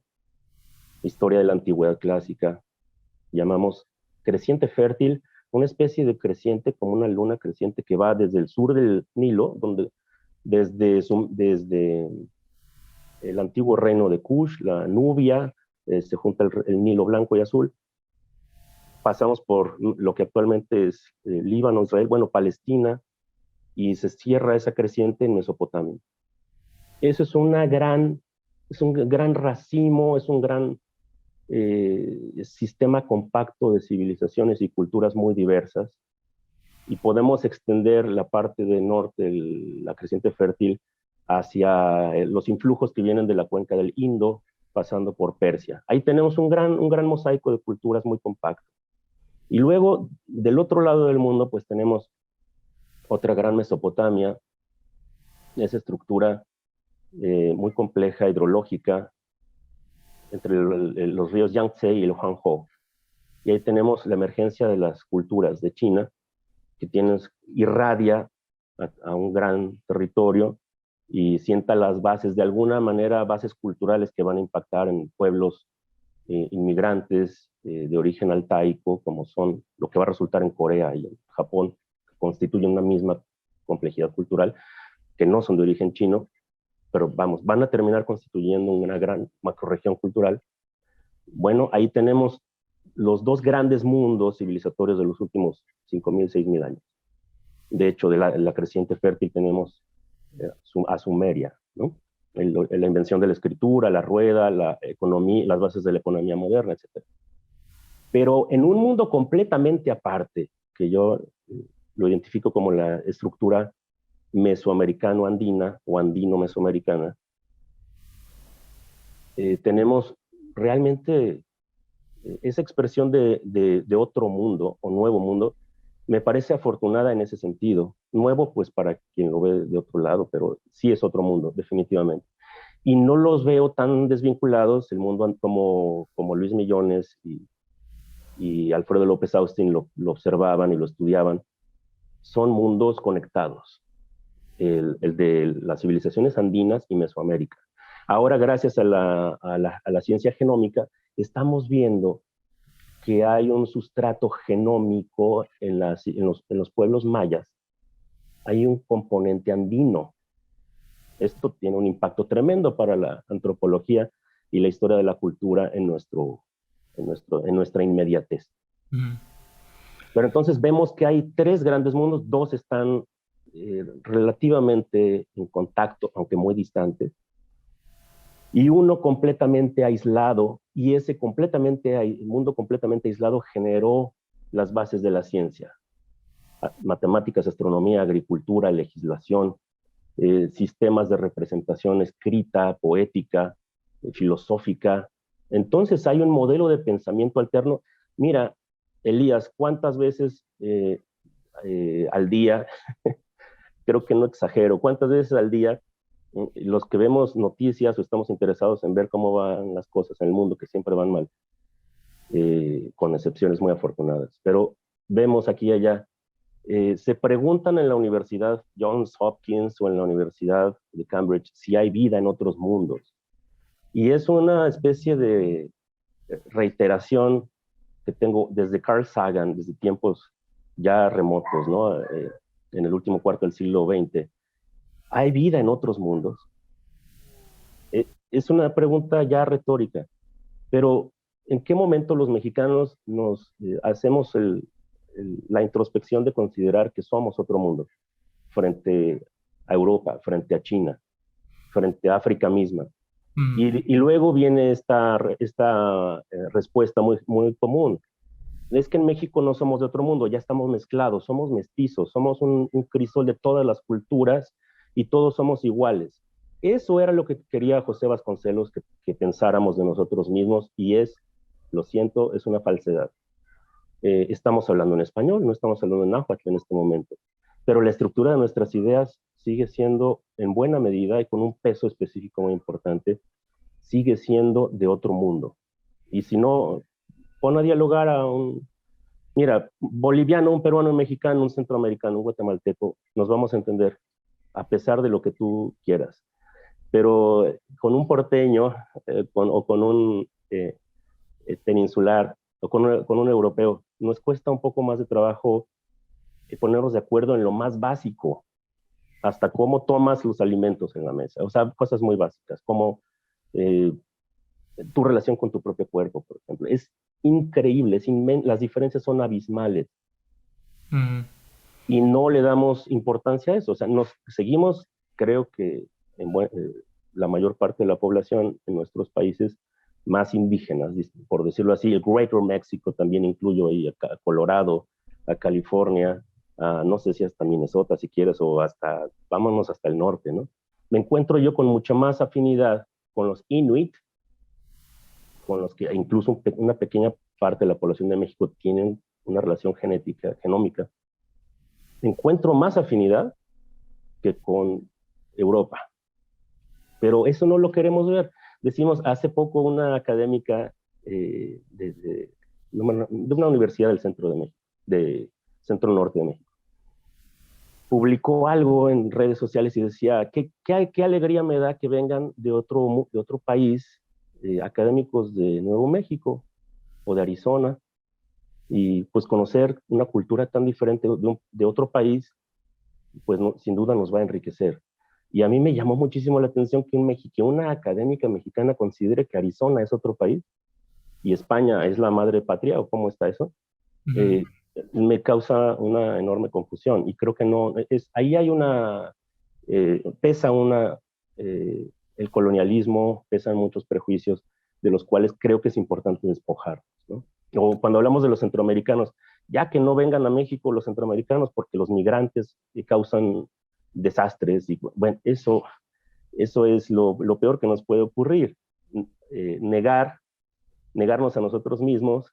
historia de la antigüedad clásica, llamamos creciente fértil, una especie de creciente como una luna creciente que va desde el sur del Nilo, desde el antiguo reino de Kush, la Nubia, se junta el Nilo blanco y azul, pasamos por lo que actualmente es Líbano, Israel, bueno, Palestina, y se cierra esa creciente en Mesopotamia. Eso es un gran racimo, es un gran sistema compacto de civilizaciones y culturas muy diversas, y podemos extender la parte del norte, la creciente fértil, hacia los influjos que vienen de la cuenca del Indo, pasando por Persia. Ahí tenemos un gran mosaico de culturas muy compacto. Y luego, del otro lado del mundo, pues tenemos otra gran Mesopotamia, esa estructura muy compleja, hidrológica, entre los ríos Yangtze y el Huanghe. Y ahí tenemos la emergencia de las culturas de China, que irradia a un gran territorio y sienta las bases, de alguna manera, bases culturales que van a impactar en pueblos inmigrantes de origen altaico, como son lo que va a resultar en Corea y en Japón, que constituyen una misma complejidad cultural, que no son de origen chino, pero vamos, van a terminar constituyendo una gran macroregión cultural. Bueno, ahí tenemos los dos grandes mundos civilizatorios de los últimos 5.000, 6.000 años. De hecho, de la creciente fértil tenemos a Sumeria, ¿no? La invención de la escritura, la rueda, la economía, las bases de la economía moderna, etc. Pero en un mundo completamente aparte, que yo lo identifico como la estructura mesoamericano-andina o andino-mesoamericana, tenemos realmente esa expresión de otro mundo o nuevo mundo. Me parece afortunada en ese sentido. Nuevo, pues para quien lo ve de otro lado, pero sí es otro mundo, definitivamente. y no los veo tan desvinculados, el mundo como Luis Millones y Alfredo López Austin lo observaban y lo estudiaban. Son mundos conectados, el de las civilizaciones andinas y Mesoamérica. Ahora, gracias a la ciencia genómica, estamos viendo que hay un sustrato genómico en los pueblos mayas. Hay un componente andino. Esto tiene un impacto tremendo para la antropología y la historia de la cultura en nuestra inmediatez. Mm. Pero entonces vemos que hay tres grandes mundos, dos están relativamente en contacto, aunque muy distantes, y uno completamente aislado, y ese mundo completamente aislado generó las bases de la ciencia: matemáticas, astronomía, agricultura, legislación, sistemas de representación escrita, poética, filosófica. Entonces hay un modelo de pensamiento alterno. Mira, Elías, ¿cuántas veces al día, creo que no exagero, cuántas veces al día los que vemos noticias o estamos interesados en ver cómo van las cosas en el mundo, que siempre van mal, con excepciones muy afortunadas, pero vemos aquí y allá, se preguntan en la Universidad Johns Hopkins o en la Universidad de Cambridge si hay vida en otros mundos. Y es una especie de reiteración que tengo desde Carl Sagan, desde tiempos ya remotos, ¿no? En el último cuarto del siglo XX. ¿Hay vida en otros mundos? Es una pregunta ya retórica, pero ¿en qué momento los mexicanos nos hacemos la introspección de considerar que somos otro mundo frente a Europa, frente a China, frente a África misma? Mm. Y luego viene esta respuesta muy común. Es que en México no somos de otro mundo, ya estamos mezclados, somos mestizos, somos un crisol de todas las culturas y todos somos iguales. Eso era lo que quería José Vasconcelos, que pensáramos de nosotros mismos, y lo siento, es una falsedad. Estamos hablando en español, no estamos hablando en náhuatl en este momento, pero la estructura de nuestras ideas sigue siendo en buena medida y con un peso específico muy importante, sigue siendo de otro mundo. Y si no, pon a dialogar mira, boliviano, un peruano, un mexicano, un centroamericano, un guatemalteco, nos vamos a entender a pesar de lo que tú quieras. Pero con un porteño o con un peninsular o con un europeo, nos cuesta un poco más de trabajo ponernos de acuerdo en lo más básico, hasta cómo tomas los alimentos en la mesa. O sea, cosas muy básicas, como eh, tu relación con tu propio cuerpo, por ejemplo. Es increíble, las diferencias son abismales Mm. y no le damos importancia a eso. O sea, nos seguimos, creo que la mayor parte de la población en nuestros países más indígenas, por decirlo así, el Greater México también incluyo ahí a Colorado, a California, no sé si hasta Minnesota si quieres, o vámonos hasta el norte, ¿no? Me encuentro yo con mucha más afinidad con los Inuit, con los que incluso una pequeña parte de la población de México tienen una relación genética, genómica. Encuentro más afinidad que con Europa. Pero eso no lo queremos ver. Decimos, hace poco una académica de una universidad del centro de México, de centro norte de México, publicó algo en redes sociales y decía, qué alegría me da que vengan de otro país, académicos de Nuevo México o de Arizona, y pues conocer una cultura tan diferente de otro país, pues no, sin duda nos va a enriquecer. Y a mí me llamó muchísimo la atención que una académica mexicana considere que Arizona es otro país y España es la madre patria, o cómo está eso. Mm. eh, Me causa una enorme confusión y creo que no, ahí hay pesa el colonialismo, pesan muchos prejuicios de los cuales creo que es importante despojar, ¿no? O cuando hablamos de los centroamericanos, ya que no vengan a México los centroamericanos porque los migrantes causan desastres y bueno, eso es lo peor que nos puede ocurrir, negarnos a nosotros mismos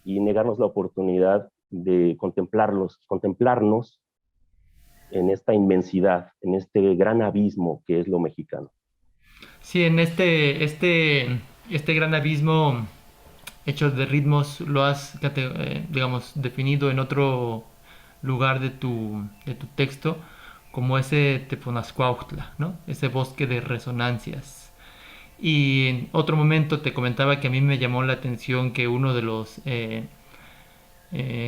y negarnos la oportunidad de contemplarnos en esta inmensidad, en este gran abismo que es lo mexicano. Sí, en este gran abismo hecho de ritmos lo has, digamos, definido en otro lugar de tu texto como ese Teponazcuautla, ¿no? Ese bosque de resonancias. Y en otro momento te comentaba que a mí me llamó la atención que uno de los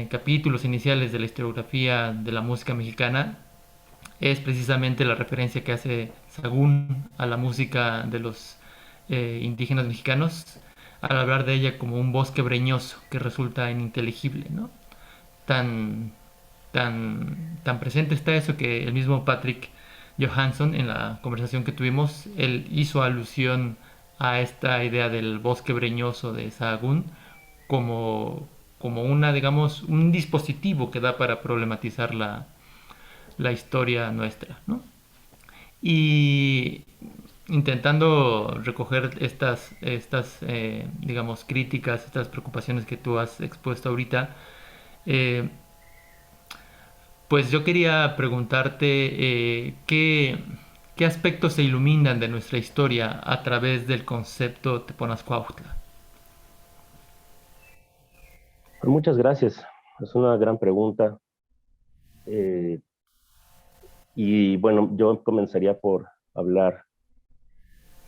capítulos iniciales de la historiografía de la música mexicana es precisamente la referencia que hace Sagún a la música de los indígenas mexicanos al hablar de ella como un bosque breñoso que resulta ininteligible, ¿no? Tan, tan presente está eso que el mismo Patrick Johansson en la conversación que tuvimos, él hizo alusión a esta idea del bosque breñoso de Sahagún como, como una, digamos, un dispositivo que da para problematizar la historia nuestra, ¿no? Y intentando recoger digamos, críticas, estas preocupaciones que tú has expuesto ahorita, eh, pues yo quería preguntarte qué aspectos se iluminan de nuestra historia a través del concepto Teponazcuautla. Pues muchas gracias. Es una gran pregunta. Eh, y bueno, yo comenzaría por hablar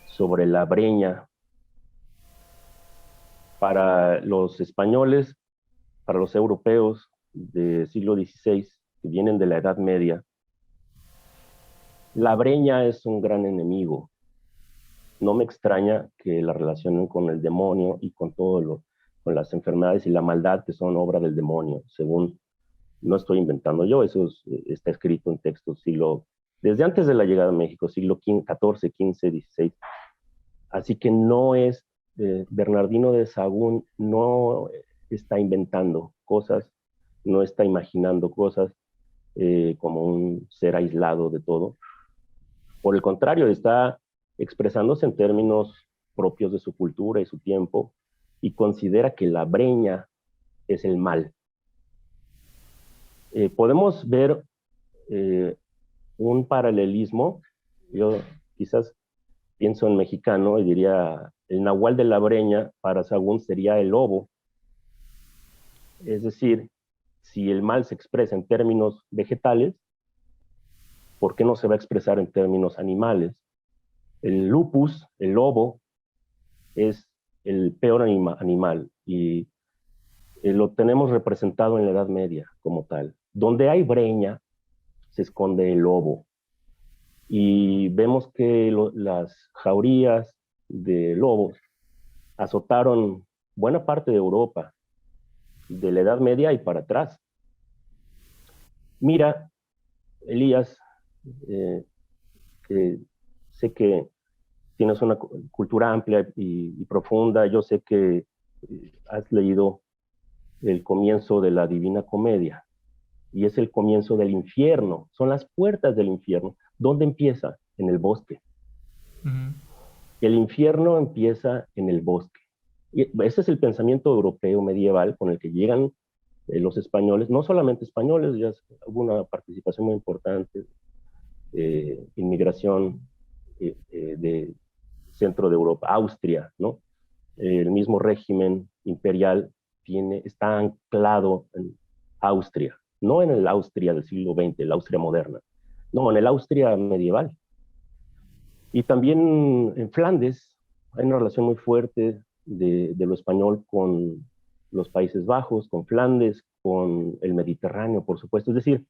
sobre la breña para los españoles, para los europeos del siglo XVI, que vienen de la Edad Media. La breña es un gran enemigo. No me extraña que la relacionen con el demonio y con con las enfermedades y la maldad que son obra del demonio, según no estoy inventando yo, está escrito en textos desde antes de la llegada a México, siglo XIV, XV, XVI. Así que no es, Bernardino de Sahagún no está inventando cosas, no está imaginando cosas como un ser aislado de todo. Por el contrario, está expresándose en términos propios de su cultura y su tiempo y considera que la breña es el mal. Podemos ver eh, un paralelismo. Yo quizás pienso en mexicano y diría, el nahual de la breña para Sahagún sería el lobo. Es decir, si el mal se expresa en términos vegetales, ¿por qué no se va a expresar en términos animales? El lupus, el lobo, es el peor animal y lo tenemos representado en la Edad Media como tal. Donde hay breña, se esconde el lobo. Y vemos que las jaurías de lobos azotaron buena parte de Europa, de la Edad Media y para atrás. Mira, Elías, eh, que sé que tienes una cultura amplia y profunda, yo sé que has leído el comienzo de la Divina Comedia, y es el comienzo del infierno, son las puertas del infierno. ¿Dónde empieza? En el bosque. Uh-huh. El infierno empieza en el bosque. Y ese es el pensamiento europeo medieval con el que llegan los españoles, no solamente españoles, ya hubo una participación muy importante, inmigración de centro de Europa, Austria, ¿no? El mismo régimen imperial está anclado en Austria, no en el Austria del siglo XX, el Austria moderna, no, en el Austria medieval. Y también en Flandes hay una relación muy fuerte de lo español con los Países Bajos, con Flandes, con el Mediterráneo, por supuesto. Es decir,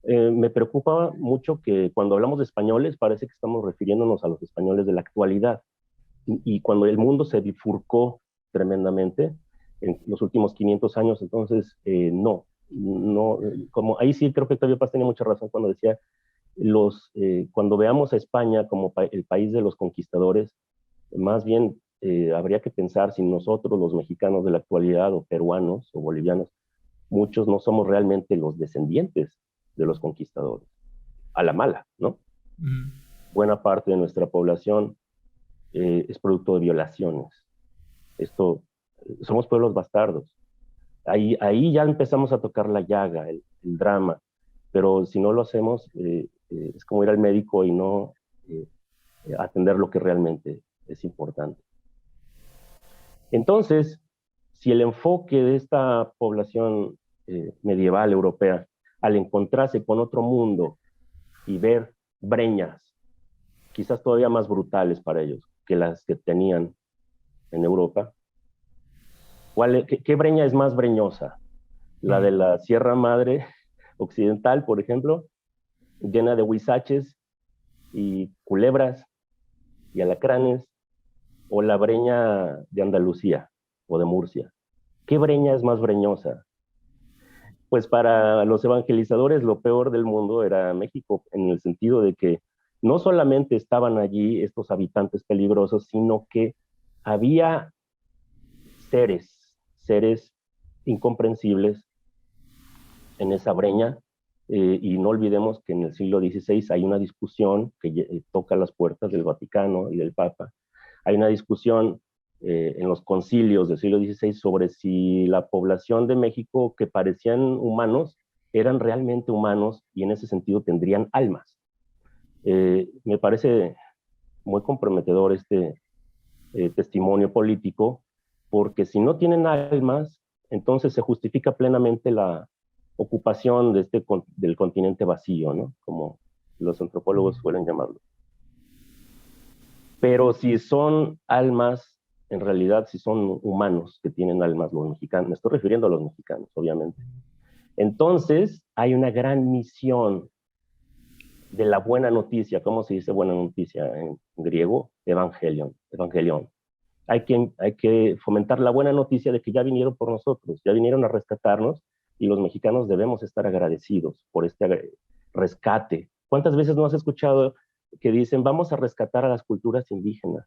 me preocupa mucho que cuando hablamos de españoles parece que estamos refiriéndonos a los españoles de la actualidad. Y cuando el mundo se bifurcó tremendamente en los últimos 500 años, entonces no, como ahí sí creo que Octavio Paz tenía mucha razón cuando decía cuando veamos a España como el país de los conquistadores, más bien habría que pensar si nosotros, los mexicanos de la actualidad, o peruanos o bolivianos, muchos no somos realmente los descendientes de los conquistadores, a la mala, ¿no? Uh-huh. Buena parte de nuestra población es producto de violaciones. Somos pueblos bastardos. Ahí ya empezamos a tocar la llaga, el drama, pero si no lo hacemos, es como ir al médico y no atender lo que realmente es importante. Entonces, si el enfoque de esta población medieval europea, al encontrarse con otro mundo y ver breñas, quizás todavía más brutales para ellos que las que tenían en Europa, ¿qué breña es más breñosa? La de la Sierra Madre Occidental, por ejemplo, llena de huizaches y culebras y alacranes, o la breña de Andalucía o de Murcia. ¿Qué breña es más breñosa? Pues para los evangelizadores lo peor del mundo era México, en el sentido de que no solamente estaban allí estos habitantes peligrosos, sino que había seres incomprensibles en esa breña. Y no olvidemos que en el siglo XVI hay una discusión que toca las puertas del Vaticano y del Papa. Hay una discusión en los concilios del siglo XVI sobre si la población de México que parecían humanos eran realmente humanos y en ese sentido tendrían almas. Me parece muy comprometedor este testimonio político, porque si no tienen almas, entonces se justifica plenamente la ocupación de del continente vacío, ¿no? Como los antropólogos suelen llamarlo. Pero si son almas, en realidad si son humanos que tienen almas los mexicanos, me estoy refiriendo a los mexicanos, obviamente. Entonces hay una gran misión de la buena noticia. ¿Cómo se dice buena noticia en griego? Evangelion. Hay que fomentar la buena noticia de que ya vinieron por nosotros, ya vinieron a rescatarnos y los mexicanos debemos estar agradecidos por este rescate. ¿Cuántas veces no has escuchado que dicen vamos a rescatar a las culturas indígenas?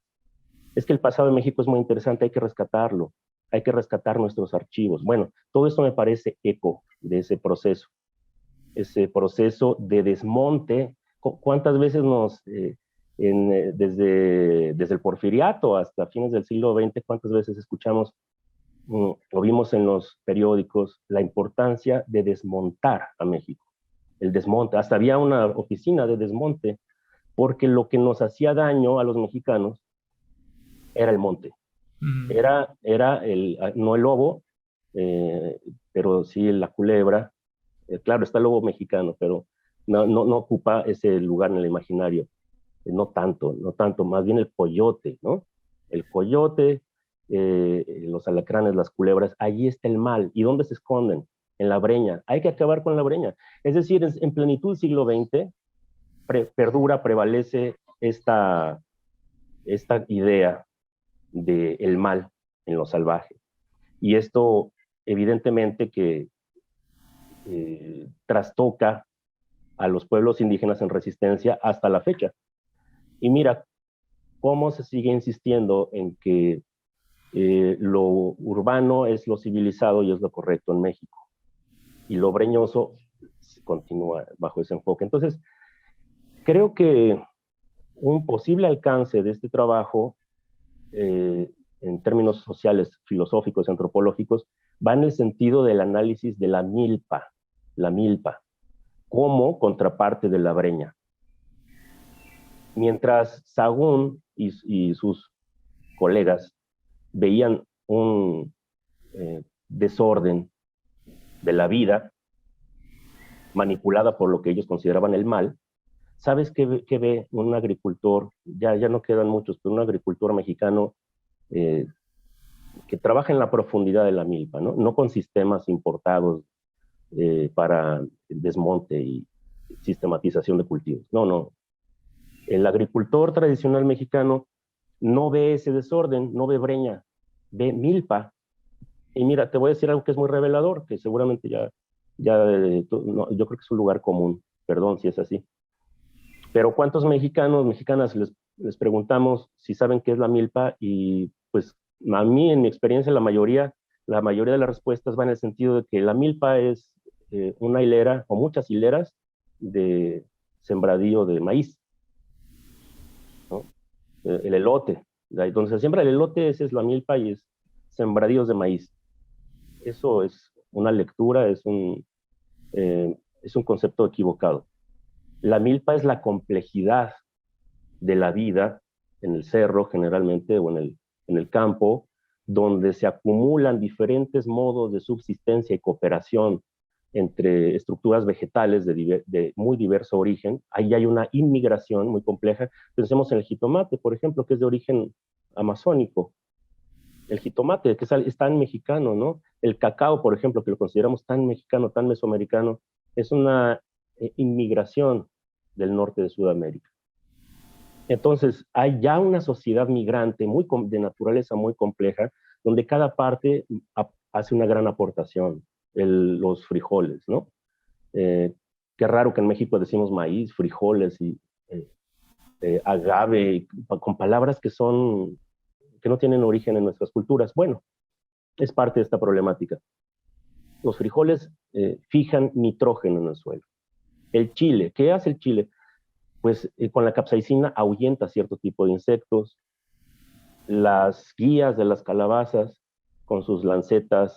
Es que el pasado de México es muy interesante, hay que rescatarlo, hay que rescatar nuestros archivos. Bueno, todo eso me parece eco de ese proceso de desmonte. ¿Cuántas veces desde el porfiriato hasta fines del siglo XX, cuántas veces escuchamos o vimos en los periódicos la importancia de desmontar a México? El desmonte, hasta había una oficina de desmonte, porque lo que nos hacía daño a los mexicanos era el monte. No el lobo, pero sí la culebra. Claro, está el lobo mexicano, pero no ocupa ese lugar en el imaginario. No tanto, más bien el coyote, ¿no? El coyote, los alacranes, las culebras, allí está el mal. ¿Y dónde se esconden? En la breña. Hay que acabar con la breña. Es decir, en plenitud del siglo XX prevalece esta idea del mal en lo salvaje. Y esto, evidentemente, que trastoca a los pueblos indígenas en resistencia hasta la fecha. Y mira cómo se sigue insistiendo en que lo urbano es lo civilizado y es lo correcto en México. Y lo breñoso continúa bajo ese enfoque. Entonces, creo que un posible alcance de este trabajo, en términos sociales, filosóficos, antropológicos, va en el sentido del análisis de la milpa, como contraparte de la breña. Mientras Sahagún y sus colegas veían un desorden de la vida manipulada por lo que ellos consideraban el mal, ¿sabes qué ve un agricultor? Ya no quedan muchos, pero un agricultor mexicano que trabaja en la profundidad de la milpa, no con sistemas importados para desmonte y sistematización de cultivos. No. El agricultor tradicional mexicano no ve ese desorden, no ve breña, ve milpa. Y mira, te voy a decir algo que es muy revelador, que seguramente no, yo creo que es un lugar común, perdón si es así. Pero ¿cuántos mexicanos, mexicanas les preguntamos si saben qué es la milpa? Y pues a mí, en mi experiencia, la mayoría de las respuestas van en el sentido de que la milpa es una hilera o muchas hileras de sembradío de maíz, ¿no? El elote, donde se siembra el elote, esa es la milpa y es sembradíos de maíz. Eso es una lectura, es un concepto equivocado. La milpa es la complejidad de la vida en el cerro generalmente o en el campo, donde se acumulan diferentes modos de subsistencia y cooperación entre estructuras vegetales de muy diverso origen. Ahí hay una inmigración muy compleja. Pensemos en el jitomate, por ejemplo, que es de origen amazónico. El jitomate, que es tan mexicano, ¿no? El cacao, por ejemplo, que lo consideramos tan mexicano, tan mesoamericano, es una inmigración del norte de Sudamérica. Entonces, hay ya una sociedad migrante de naturaleza muy compleja, donde cada parte hace una gran aportación. Los frijoles, ¿no? Eh, Qué raro que en México decimos maíz, frijoles y eh, agave, con palabras que no tienen origen en nuestras culturas. Bueno, es parte de esta problemática. Los frijoles fijan nitrógeno en el suelo. El chile, ¿qué hace el chile? Pues con la capsaicina ahuyenta cierto tipo de insectos. Las guías de las calabazas con sus lancetas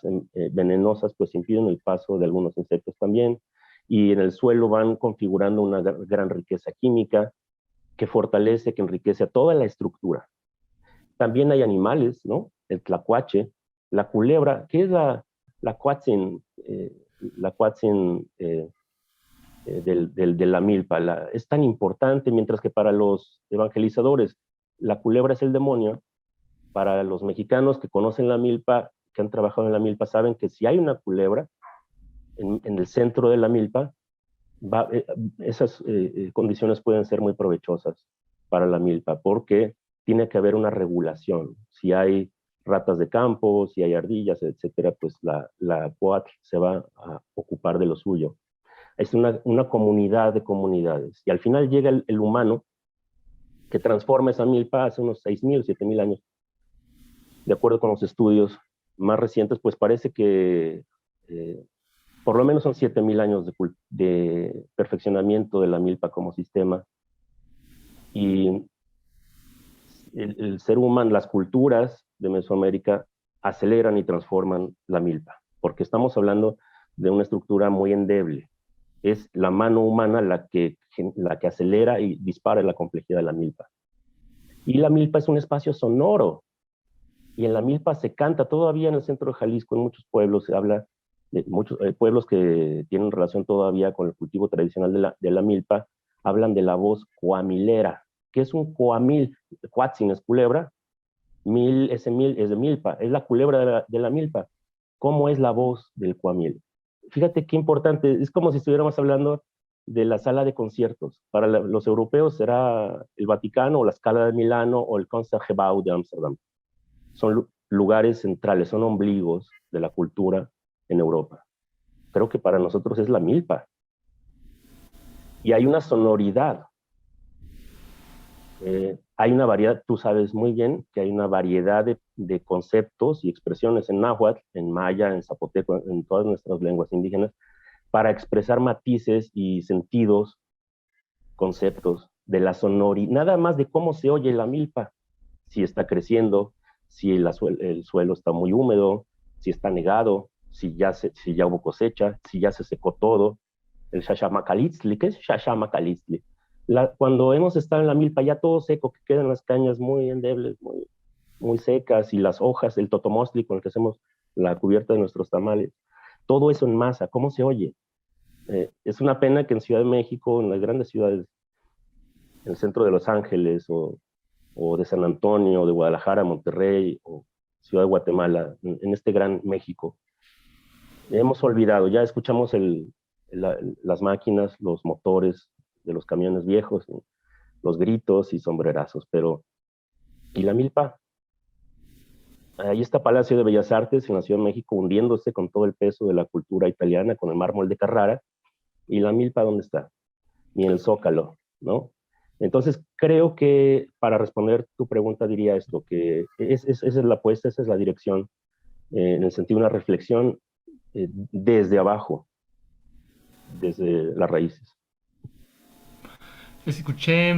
venenosas pues impiden el paso de algunos insectos también, y en el suelo van configurando una gran riqueza química que fortalece, que enriquece a toda la estructura. También hay animales, ¿no? El tlacuache, la culebra, ¿qué es la cuatzin? La cuatzin de la milpa. Es tan importante, mientras que para los evangelizadores la culebra es el demonio. Para los mexicanos que conocen la milpa, que han trabajado en la milpa, saben que si hay una culebra en el centro de la milpa, va, esas condiciones pueden ser muy provechosas para la milpa, porque tiene que haber una regulación. Si hay ratas de campo, si hay ardillas, etcétera, pues la coatl se va a ocupar de lo suyo. Es una comunidad de comunidades. Y al final llega el humano que transforma esa milpa hace unos 6.000 o 7.000 años. De acuerdo con los estudios más recientes, pues parece que por lo menos son 7.000 años de perfeccionamiento de la milpa como sistema. Y el ser humano, las culturas de Mesoamérica aceleran y transforman la milpa, porque estamos hablando de una estructura muy endeble. Es la mano humana la que acelera y dispara la complejidad de la milpa. Y la milpa es un espacio sonoro, y en la milpa se canta todavía en el centro de Jalisco, en muchos pueblos se habla de muchos pueblos que tienen relación todavía con el cultivo tradicional de la milpa, hablan de la voz coamilera. ¿Qué es un coamil? Cuatzin es culebra, mil es de milpa, es la culebra de la milpa. ¿Cómo es la voz del coamil? Fíjate qué importante, es como si estuviéramos hablando de la sala de conciertos. Para los europeos será el Vaticano o la Scala de Milano o el Concertgebouw de Ámsterdam. Son lugares centrales, son ombligos de la cultura en Europa. Creo que para nosotros es la milpa. Y hay una sonoridad. Hay una variedad, tú sabes muy bien que hay una variedad de conceptos y expresiones en náhuatl, en maya, en zapoteco, en todas nuestras lenguas indígenas, para expresar matices y sentidos, conceptos de la sonoridad, nada más de cómo se oye la milpa, si está creciendo, si el suelo está muy húmedo, si está negado, si ya hubo cosecha, si ya se secó todo. El shashamacalitzli, ¿qué es shashamacalitzli? Cuando hemos estado en la milpa ya todo seco, que quedan las cañas muy endebles, muy secas, y las hojas, el totomostli con el que hacemos la cubierta de nuestros tamales, todo eso en masa, ¿cómo se oye? Es una pena que en Ciudad de México, en las grandes ciudades, en el centro de Los Ángeles o de San Antonio, de Guadalajara, Monterrey o Ciudad de Guatemala, en este gran México, hemos olvidado, ya escuchamos las máquinas, los motores de los camiones viejos, los gritos y sombrerazos, pero ¿y la milpa? Ahí está Palacio de Bellas Artes en la Ciudad de México hundiéndose con todo el peso de la cultura italiana, con el mármol de Carrara, ¿y la milpa dónde está? Ni el Zócalo, ¿no? Entonces, creo que para responder tu pregunta diría esto, que esa es la apuesta, esa es la dirección, en el sentido de una reflexión desde abajo, desde las raíces. Escuché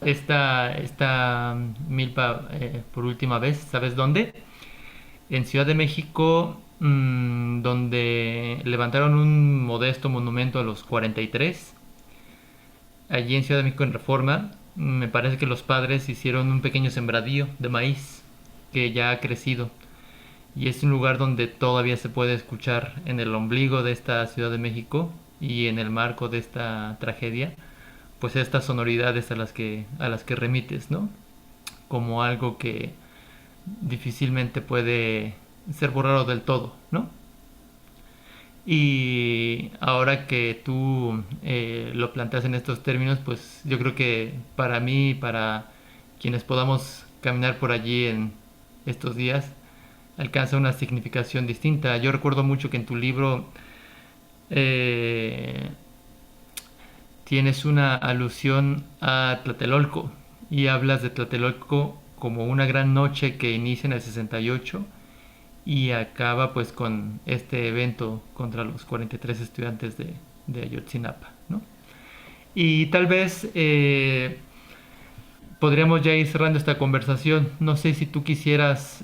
esta milpa por última vez, ¿sabes dónde? En Ciudad de México, donde levantaron un modesto monumento a los 43. allí en Ciudad de México en Reforma, me parece que los padres hicieron un pequeño sembradío de maíz que ya ha crecido. Y es un lugar donde todavía se puede escuchar en el ombligo de esta Ciudad de México y en el marco de esta tragedia, pues estas sonoridades a las que remites, ¿no? Como algo que difícilmente puede ser borrado del todo, ¿no? Y ahora que tú lo planteas en estos términos, pues yo creo que para mí, para quienes podamos caminar por allí en estos días, alcanza una significación distinta. Yo recuerdo mucho que en tu libro eh, tienes una alusión a Tlatelolco y hablas de Tlatelolco como una gran noche que inicia en el 68 y acaba pues con este evento contra los 43 estudiantes de Ayotzinapa, ¿no? Y tal vez podríamos ya ir cerrando esta conversación. No sé si tú quisieras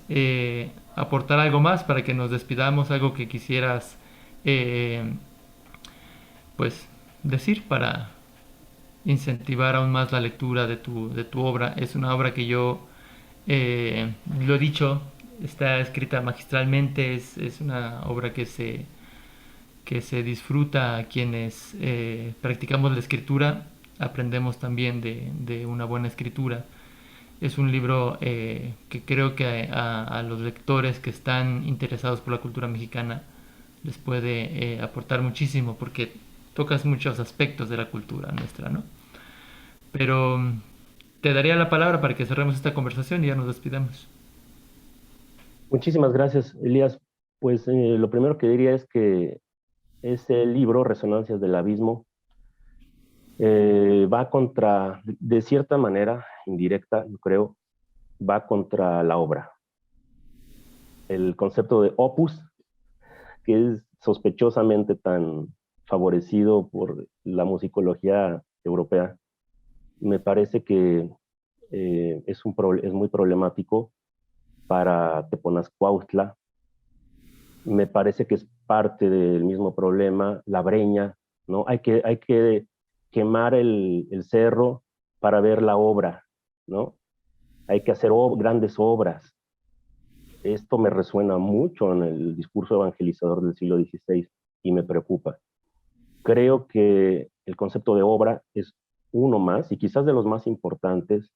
aportar algo más para que nos despidamos, algo que quisieras eh, pues decir para incentivar aún más la lectura de tu obra. Es una obra que yo lo he dicho, está escrita magistralmente, es una obra que se disfruta a quienes practicamos la escritura, aprendemos también de una buena escritura. Es un libro que creo que a los lectores que están interesados por la cultura mexicana les puede aportar muchísimo porque tocas muchos aspectos de la cultura nuestra, ¿no? Pero te daría la palabra para que cerremos esta conversación y ya nos despidamos. Muchísimas gracias, Elías. Pues lo primero que diría es que ese libro, Resonancias del Abismo, va contra, de cierta manera, indirecta, yo creo, va contra la obra. El concepto de opus, que es sospechosamente tan favorecido por la musicología europea, me parece que es muy problemático para Teponazcuautla. Me parece que es parte del mismo problema, la breña, ¿no? Hay que quemar el cerro para ver la obra, ¿no? Hay que hacer grandes obras. Esto me resuena mucho en el discurso evangelizador del siglo XVI y me preocupa. Creo que el concepto de obra es uno más y quizás de los más importantes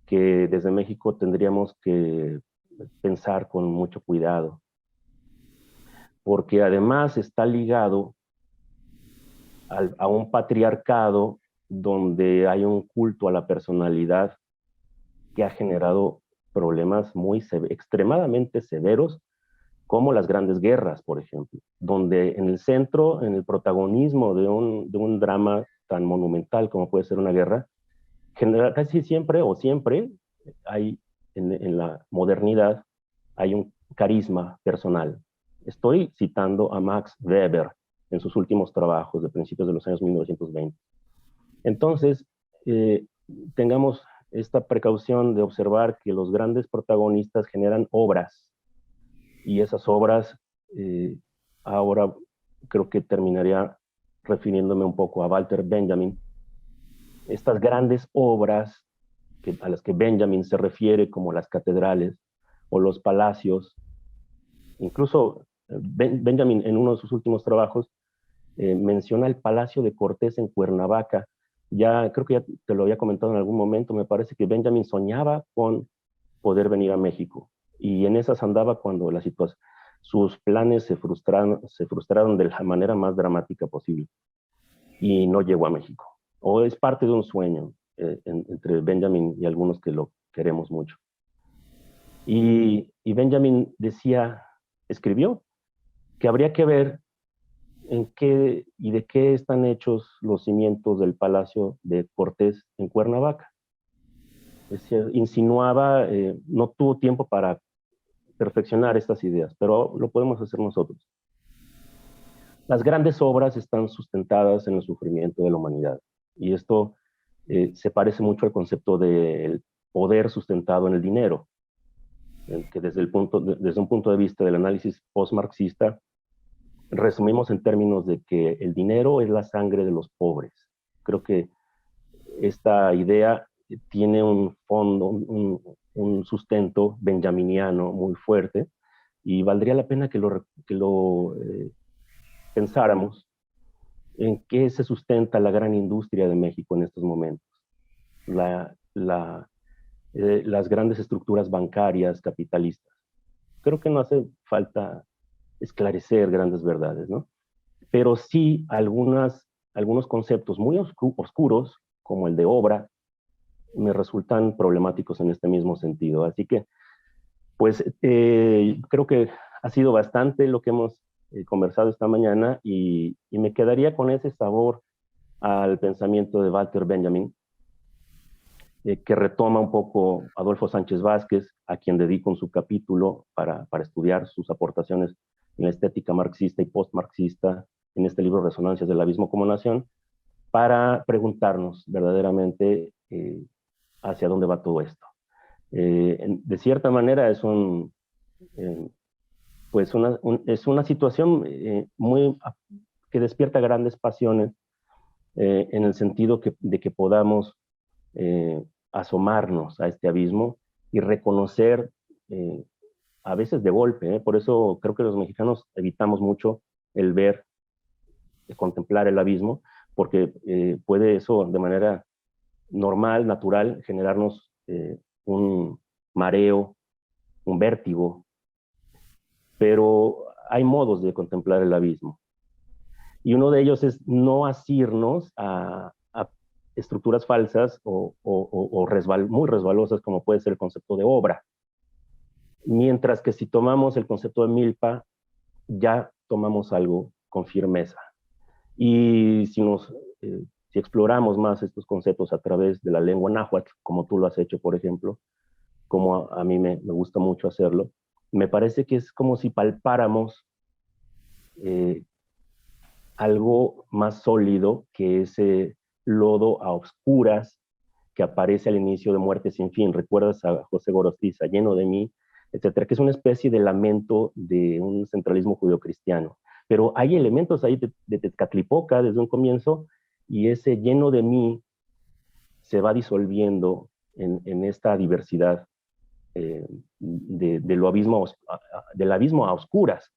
que desde México tendríamos que pensar con mucho cuidado, porque además está ligado a un patriarcado donde hay un culto a la personalidad que ha generado problemas extremadamente severos, como las grandes guerras, por ejemplo, donde en el centro, en el protagonismo de un drama tan monumental como puede ser una guerra, casi siempre o siempre hay en la modernidad, hay un carisma personal. Estoy citando a Max Weber en sus últimos trabajos de principios de los años 1920. Entonces, eh, tengamos esta precaución de observar que los grandes protagonistas generan obras y esas obras, eh, ahora creo que terminaría refiriéndome un poco a Walter Benjamin, estas grandes obras a las que Benjamin se refiere como las catedrales o los palacios. Incluso Benjamin en uno de sus últimos trabajos menciona el Palacio de Cortés en Cuernavaca. Ya creo que ya te lo había comentado en algún momento, me parece que Benjamin soñaba con poder venir a México y en esas andaba cuando sus planes se frustraron de la manera más dramática posible y no llegó a México. O es parte de un sueño entre Benjamin y algunos que lo queremos mucho. Y Benjamin escribió que habría que ver en qué y de qué están hechos los cimientos del Palacio de Cortés en Cuernavaca. Es decir, insinuaba, no tuvo tiempo para perfeccionar estas ideas, pero lo podemos hacer nosotros. Las grandes obras están sustentadas en el sufrimiento de la humanidad y esto se parece mucho al concepto del poder sustentado en el dinero, que desde un punto de vista del análisis post-marxista, resumimos en términos de que el dinero es la sangre de los pobres. Creo que esta idea tiene un fondo, un sustento benjaminiano muy fuerte y valdría la pena que lo pensáramos en qué se sustenta la gran industria de México en estos momentos. La, la, las grandes estructuras bancarias capitalistas. Creo que no hace falta esclarecer grandes verdades, ¿no? Pero sí algunos conceptos muy oscuros, como el de obra, me resultan problemáticos en este mismo sentido. Así que, pues, creo que ha sido bastante lo que hemos conversado esta mañana y me quedaría con ese sabor al pensamiento de Walter Benjamin, que retoma un poco Adolfo Sánchez Vázquez, a quien dedico un subcapítulo para estudiar sus aportaciones en la estética marxista y postmarxista en este libro Resonancias del Abismo como Nación, para preguntarnos verdaderamente hacia dónde va todo esto. De cierta manera eh, pues es una situación que despierta grandes pasiones en el sentido de que podamos eh, asomarnos a este abismo y reconocer, eh, a veces de golpe, por eso creo que los mexicanos evitamos mucho el ver, contemplar el abismo, porque puede eso de manera normal, natural, generarnos un mareo, un vértigo, pero hay modos de contemplar el abismo. Y uno de ellos es no asirnos a estructuras falsas o muy resbalosas, como puede ser el concepto de obra. Mientras que si tomamos el concepto de milpa, ya tomamos algo con firmeza. Y si exploramos más estos conceptos a través de la lengua náhuatl, como tú lo has hecho, por ejemplo, como a mí me gusta mucho hacerlo, me parece que es como si palpáramos eh, algo más sólido que ese lodo a oscuras que aparece al inicio de Muerte sin fin. Recuerdas a José Gorostiza, lleno de mí, etcétera, que es una especie de lamento de un centralismo judeocristiano. Pero hay elementos ahí de Tezcatlipoca desde un comienzo, y ese lleno de mí se va disolviendo en esta diversidad del abismo a oscuras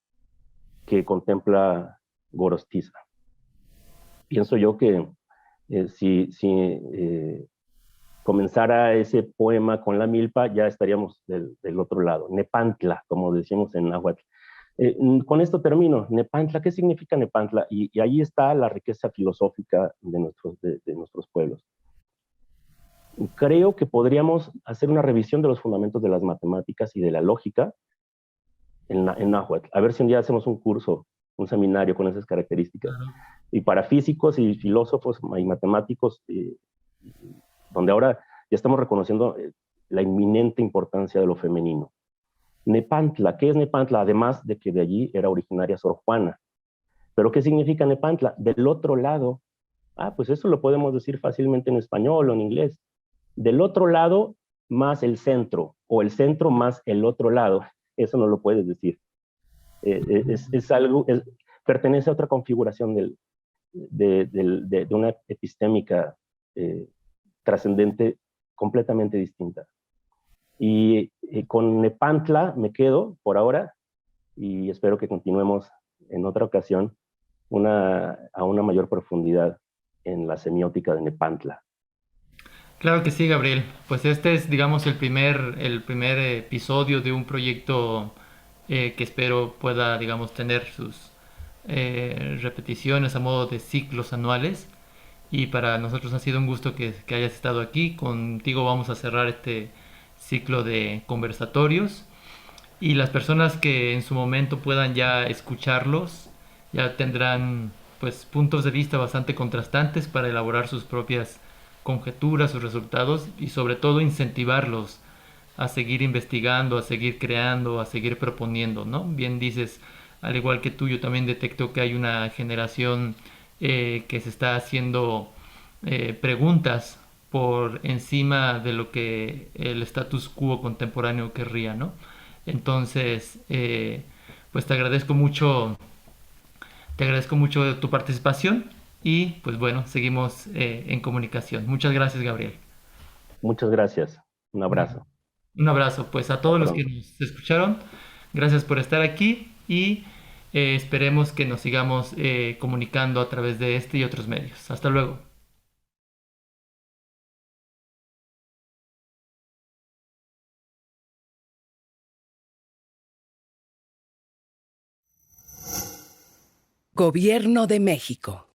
que contempla Gorostiza. Pienso yo que si comenzara ese poema con la milpa, ya estaríamos del otro lado. Nepantla, como decimos en náhuatl. Con esto termino. Nepantla, ¿qué significa Nepantla? Y ahí está la riqueza filosófica de nuestros pueblos. Creo que podríamos hacer una revisión de los fundamentos de las matemáticas y de la lógica en náhuatl. A ver si un día hacemos un curso, un seminario con esas características. Y para físicos y filósofos y matemáticos, donde ahora ya estamos reconociendo la inminente importancia de lo femenino. Nepantla, ¿qué es Nepantla? Además de que de allí era originaria Sor Juana. ¿Pero qué significa Nepantla? Del otro lado. Pues eso lo podemos decir fácilmente en español o en inglés. Del otro lado más el centro, o el centro más el otro lado. Eso no lo puedes decir. Es algo, pertenece a otra configuración de una epistémica trascendente completamente distinta. Y con Nepantla me quedo por ahora y espero que continuemos en otra ocasión a una mayor profundidad en la semiótica de Nepantla. Claro que sí, Gabriel. Pues este es, digamos, el primer episodio de un proyecto que espero pueda, digamos, tener sus repeticiones a modo de ciclos anuales. Y para nosotros ha sido un gusto que hayas estado aquí. Contigo vamos a cerrar este ciclo de conversatorios. Y las personas que en su momento puedan ya escucharlos, ya tendrán pues puntos de vista bastante contrastantes para elaborar sus propias conjeturas, sus resultados y sobre todo incentivarlos a seguir investigando, a seguir creando, a seguir proponiendo, ¿no? Bien dices, al igual que tú, yo también detecto que hay una generación que se está haciendo preguntas por encima de lo que el status quo contemporáneo querría, ¿no? Entonces, pues te agradezco mucho tu participación y pues bueno, seguimos en comunicación. Muchas gracias, Gabriel. Muchas gracias. Un abrazo. Un abrazo, pues a Hasta todos los que pronto. nos escucharon, gracias por estar aquí y esperemos que nos sigamos comunicando a través de este y otros medios. Hasta luego. Gobierno de México.